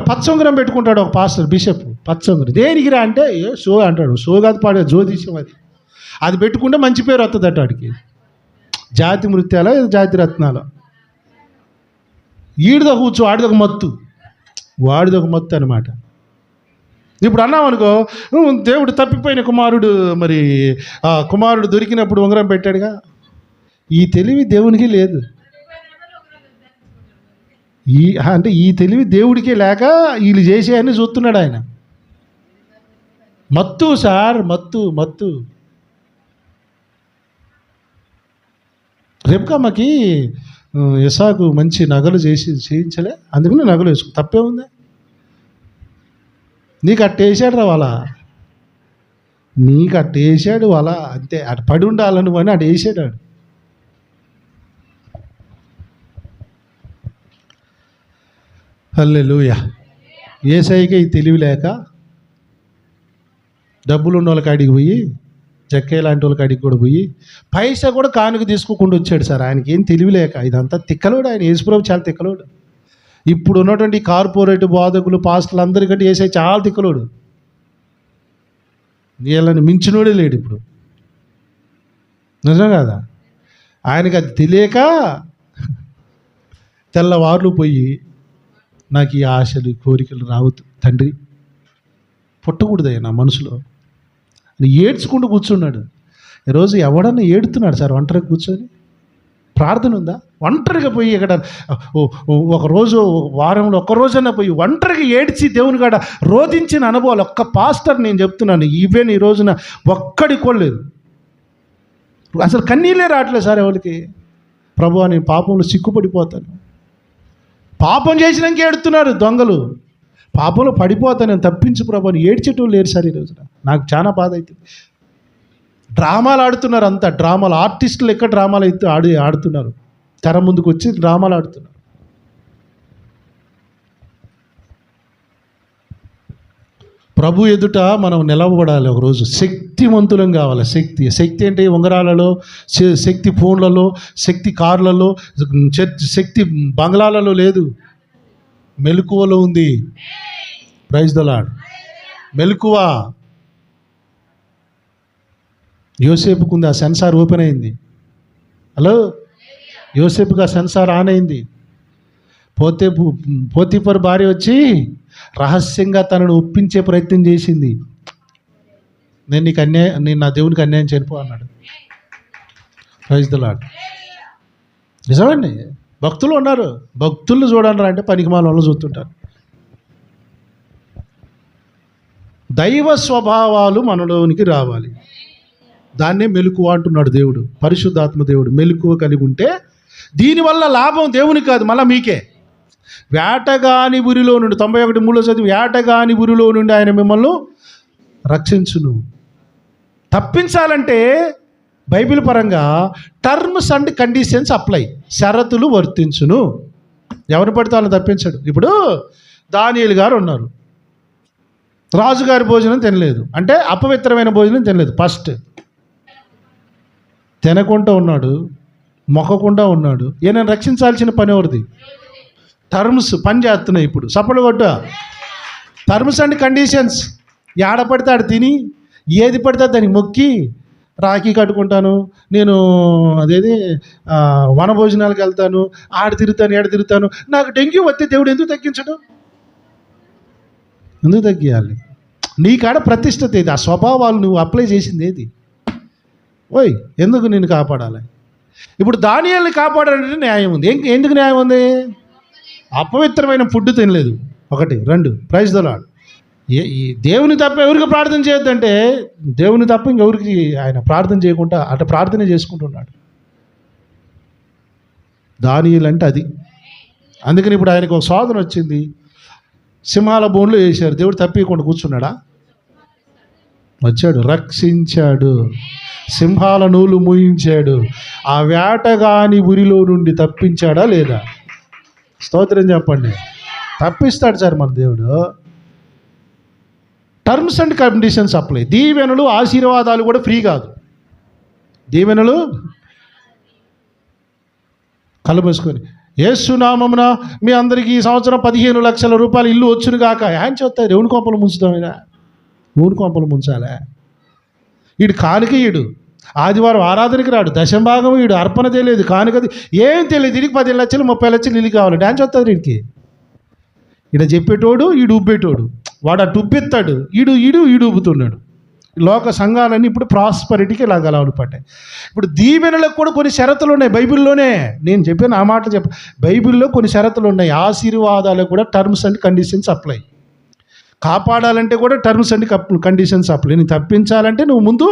పచ్చ ఉంగరం పెట్టుకుంటాడు ఒక పాస్టర్, బిషప్. పచ్చ ఉంగరం దేనికి రా అంటే షో అంటాడు. షో కాదు, పాడే జ్యోతిష్యం అది పెట్టుకుంటే మంచి పేరు వస్తుందట వాడికి. జాతి నృత్యాలు, జాతి రత్నాలు. ఈడిదొక కూర్చో, ఆడిదొక మత్తు, వాడిదొక మత్తు అనమాట. ఇప్పుడు అన్నామనుకో, దేవుడు తప్పిపోయిన కుమారుడు, మరి ఆ కుమారుడు దొరికినప్పుడు ఉంగరం పెట్టాడుగా. ఈ తెలివి దేవునికి లేదు. ఈ తెలివి దేవుడికే లేక వీళ్ళు చేసేయని చూస్తున్నాడు ఆయన. మత్తు సార్, మత్తు. రెబ్కామ్మకి ఇసాకు మంచి నగలు చేయించలే, అందుకని నగలు వేసుకో, తప్పే ఉంది. నీకు అట్టేసాడు రా వాళ్ళ, నీకు అట్టేసాడు వాళ్ళ, అంతే. అటు పడి ఉండాలను అని అటు వేసాడు. హల్లెలూయా. యేసయ్యకి ఈ తెలివి లేక డబ్బులు ఉన్న వాళ్ళకి అడిగి పోయి, జక్కే లాంటి వాళ్ళకి అడిగి కూడా పోయి పైసా కూడా కానుక తీసుకోకుండా వచ్చాడు సార్. ఆయనకి ఏం తెలివి లేక. ఇదంతా తిక్కలోడు ఆయన. యేసుప్రభు చాలా తిక్కలోడు. ఇప్పుడు ఉన్నటువంటి కార్పొరేట్ బోధకులు, పాస్టర్లు అందరికంటే యేసయ్య చాలా తిక్కలోడు. వీళ్ళని మించినోడే లేడు ఇప్పుడు. నిజం కదా? ఆయనకి అది తెలియక తెల్లవార్లు పోయి, నాకు ఈ ఆశలు కోరికలు రావద్దు తండ్రి, పుట్టకూడదయ్యా నా మనసులో అని ఏడ్చుకుంటూ కూర్చున్నాడు. ఈరోజు ఎవడన్నా ఏడుతున్నాడు సార్ ఒంటరిగా కూర్చొని? ప్రార్థన ఉందా? ఒంటరిగా పోయి ఇక్కడ ఒకరోజు, వారంలో ఒక్కరోజన్నా పోయి ఒంటరిగా ఏడ్చి దేవుని కాడ రోధించిన అనుభవాలు ఒక్క పాస్టర్ నేను చెప్తున్నాను, ఈవెన్ ఈ రోజున ఒక్కడి కొనలేదు. అసలు కన్నీళ్ళే రావట్లేదు సార్ ఎవరికి. ప్రభువా, నేను పాపంలో సిగ్గుపడిపోతాను. పాపం చేసినాక ఏడుతున్నారు దొంగలు. పాపంలో పడిపోతాను, నేను తప్పించు ప్రభు అని ఏడ్చేటోళ్ళు లేరు సార్ ఈ రోజున. నాకు చాలా బాధ అవుతుంది. డ్రామాలు ఆడుతున్నారు అంతా, డ్రామాలు. ఆర్టిస్టులు ఎక్కడ డ్రామాలు అయితే ఆడుతున్నారు, తెర ముందుకు వచ్చి డ్రామాలు ఆడుతున్నారు. ప్రభు ఎదుట మనం నిలబడాలి ఒకరోజు. శక్తివంతులం కావాలి. శక్తి అంటే ఉంగరాలలో, శక్తి ఫోన్లలో, శక్తి కార్లలో, శక్తి బంగ్లాలలో లేదు, మెలకువలో ఉంది. Praise the Lord. మెలకువ. యోసేపుకు ఉంది, ఆ సెన్సార్ ఓపెన్ అయింది. హలో, యోసేపుకి ఆ సెన్సార్ ఆన్ అయింది. పోతీఫర్ భార్య వచ్చి రహస్యంగా తనను ఒప్పించే ప్రయత్నం చేసింది. నేను నా దేవునికి అన్యాయం చేయను అన్నాడు. Praise the Lord. నిజమండి, భక్తులు ఉన్నారు. భక్తులు చూడండి అంటే పనికిమాల వాళ్ళు చూస్తుంటారు. దైవ స్వభావాలు మనలోనికి రావాలి. దాన్నే మెలకువ అంటున్నాడు దేవుడు, పరిశుద్ధాత్మ దేవుడు. మెలకువ కలిగి ఉంటే దీనివల్ల లాభం దేవునికి కాదు, మళ్ళీ మీకే. వేటగాని ఉరిలో నుండి 91:3 చదివి, వేటగాని ఉరిలో నుండి ఆయన మిమ్మల్ని రక్షించును. తప్పించాలంటే బైబిల్ పరంగా టర్మ్స్ అండ్ కండిషన్స్ అప్లై, షరతులు వర్తించును. ఎవరు పడితే వాళ్ళని తప్పించాడు. ఇప్పుడు దానియేలు గారు ఉన్నారు, రాజుగారి భోజనం తినలేదు అంటే అపవిత్రమైన భోజనం తినలేదు. ఫస్ట్ తినకుండా ఉన్నాడు, మొక్కకుండా ఉన్నాడు. ఈయన రక్షించాల్సిన పని ఎవరిది? టర్మ్స్ పని చేస్తున్నాయి. ఇప్పుడు సపోర్ట్ కొట్ట టర్మ్స్ అండ్ కండిషన్స్. ఏడ పడితే ఆడ తిని, ఏది పడితే దానికి మొక్కి, రాఖీ కట్టుకుంటాను నేను, అదేది వనభోజనాలకు వెళ్తాను, ఆడ తిరుగుతాను, ఏడ తిరుగుతాను. నాకు డెంగ్యూ వస్తే దేవుడు ఎందుకు తగ్గించడు? ఎందుకు తగ్గియాలి? నీ కాడ ప్రతిష్టత ఏది? ఆ స్వభావాలు నువ్వు అప్లై చేసింది ఏది? ఓయ్, ఎందుకు నిన్ను కాపాడాలి? ఇప్పుడు దానియేలుని కాపాడాలంటే న్యాయం ఉంది. ఎందుకు న్యాయం ఉంది? అపవిత్రమైన ఫుడ్ తినలేదు, 1. 2 ప్రైజ్ ది లార్డ్. ఈ దేవుని తప్ప ఎవరికి ప్రార్థన చేయొద్దంటే, దేవుని తప్ప ఇంకెవరికి ఆయన ప్రార్థన చేయకుండా అటు ప్రార్థన చేసుకుంటున్నాడు. దానియేలు అంటే అది. అందుకని ఇప్పుడు ఆయనకు ఒక శోధన వచ్చింది, సింహాల బోన్లో వేశారు. దేవుడు తప్పియకుండా కూర్చున్నాడా? వచ్చాడు, రక్షించాడు, సింహాల నూలు మూయించాడు, ఆ వేటగాని ఉరిలో నుండి తప్పించాడా లేదా? స్తోత్రం చెప్పండి. తప్పిస్తాడు సార్ మన దేవుడు. Terms and conditions apply. దీవెనలు ఆశీర్వాదాలు కూడా ఫ్రీ కాదు. దీవెనలు కళ్ళు మూసుకొని, యేసు నామమున మీ అందరికీ ఈ సంవత్సరం 15 లక్షల రూపాయలు ఇల్లు వచ్చును గాక. ఆయన చెప్తా దేవుని కొంపలు ముంచుతామైనా, దేవుని కొంపలు ముంచాలే. వీడు కానుక, వీడు ఆదివారం ఆరాధనకి రాడు, దశంభాగం వీడు, అర్పణ తెలియదు, కానుకది ఏం తెలియదు. వీడికి 10 లక్షలు 30 లక్షలు ఇల్లు కావాలి. డ్యాన్స్ వస్తుంది వీడికి. ఈడ చెప్పేటోడు, ఈడు ఉబ్బేటోడు. వాడు అటు ఉబ్బెత్తాడు, ఈడు ఉబ్బుతున్నాడు. లోక సంఘాలన్నీ ఇప్పుడు ప్రాస్పరిటీకి ఇలా గలవలు పడ్డాయి. ఇప్పుడు దీవెనలకు కూడా కొన్ని షరతులు ఉన్నాయి బైబిల్లోనే. నేను చెప్పాను ఆ మాట బైబిల్లో కొన్ని షరతులు ఉన్నాయి. ఆశీర్వాదాలకు కూడా టర్మ్స్ అండ్ కండిషన్స్ అప్లై. కాపాడాలంటే కూడా టర్మ్స్ అండ్ కండిషన్స్ అప్లై. నేను తప్పించాలంటే నువ్వు ముందు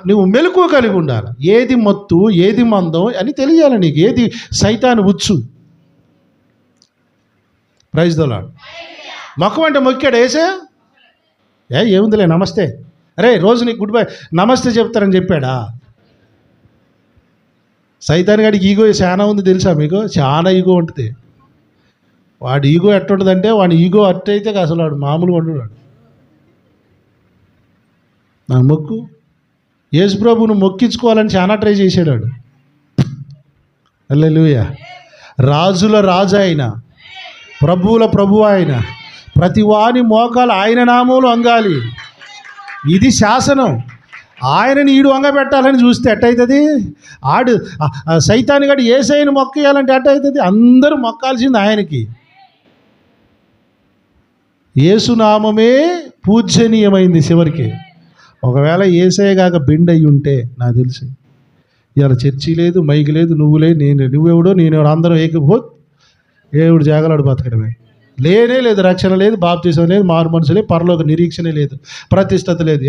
నువ్వు మెలకువ కలిగి ఉండాలి. ఏది మత్తు, ఏది మందం అని తెలియాలి నీకు. ఏది సైతాను ఉచ్చు. Praise the lord. మొక్కం అంటే మొక్కాడు వేసే, ఏముందిలే నమస్తే, అరే రోజు నీకు గుడ్ బై నమస్తే చెప్తారని చెప్పాడా? సైతాన్ గాడికి ఈగో చాలా ఉంది తెలుసా మీకు? చాలా ఈగో ఉంటుంది. వాడి ఈగో ఎట్టుంటుందంటే, వాడి ఈగో అట్టయితే అసలు వాడు మామూలుగా ఉంటున్నాడు. నా మొక్కు యేసు ప్రభువును మొక్కించుకోవాలని చాలా ట్రై చేశాడు వాడు. హల్లెలూయా. రాజుల రాజు ఆయన, ప్రభువుల ప్రభువు ఆయన, ప్రతి వాని మోకాలు ఆయన నామములు వంగాలి. ఇది శాసనం. ఆయనని ఈడు వంగబెట్టాలని చూస్తే ఎట్టయితుంది? సైతాన్ని గడి యేసయ్యను మొక్కేయాలంటే ఎట్టయితుంది? అందరూ మొక్కాల్సింది ఆయనకి. యేసునామమే పూజనీయమైంది చివరికి. ఒకవేళ యేసయ్య కాక బెండ్ అయ్యి ఉంటే నాకు తెలిసి ఇవాళ చర్చి లేదు, మైకి లేదు, నువ్వు లేదు, నువ్వెవడో నేనెవడో అందరూ ఏవుడు జాగలాడు బతకడమే. లేనే లేదు, రక్షణ లేదు, బాప్తిసం లేదు, మారు మనసు లేదు, పరలోక నిరీక్షణ లేదు, ప్రతిష్టత లేదు.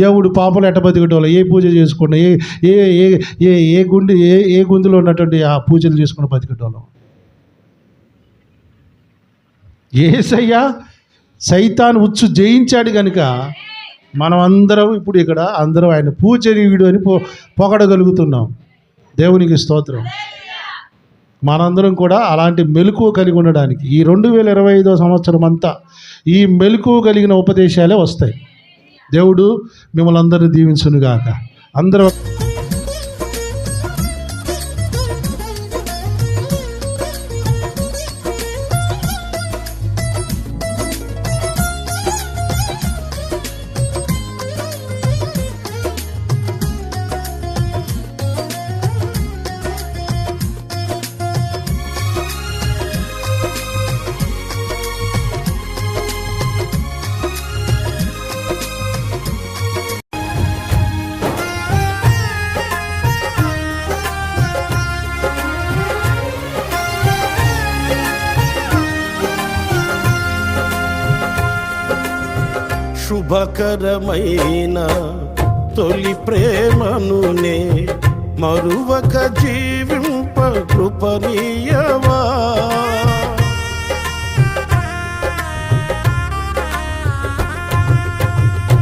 ఎవడు పాపలు ఎట్ట బతికటోళ్ళు, ఏ పూజ చేసుకున్నా, ఏ ఏ ఏ ఏ గుండి ఏ గుందులో ఉన్నటువంటి ఆ పూజలు చేసుకున్న బతికటోళ్ళం. యేసయ్య సైతాను ఉచ్చు జయించాడు కనుక మనం అందరం ఇప్పుడు ఇక్కడ అందరం ఆయన పూజనీయుడు అని పొగడగలుగుతున్నాం. దేవునికి స్తోత్రం. మనందరం కూడా అలాంటి మెలకువ కలిగి ఉండడానికి ఈ 2025వ సంవత్సరం అంతా ఈ మెలకువ కలిగిన ఉపదేశాలే వస్తాయి. దేవుడు మిమ్మల్ని అందరినీ దీవించునుగాక. అందరూ శుభకరమైన తొలి ప్రేమనునే మరువక జీవింప కృపనీయవా.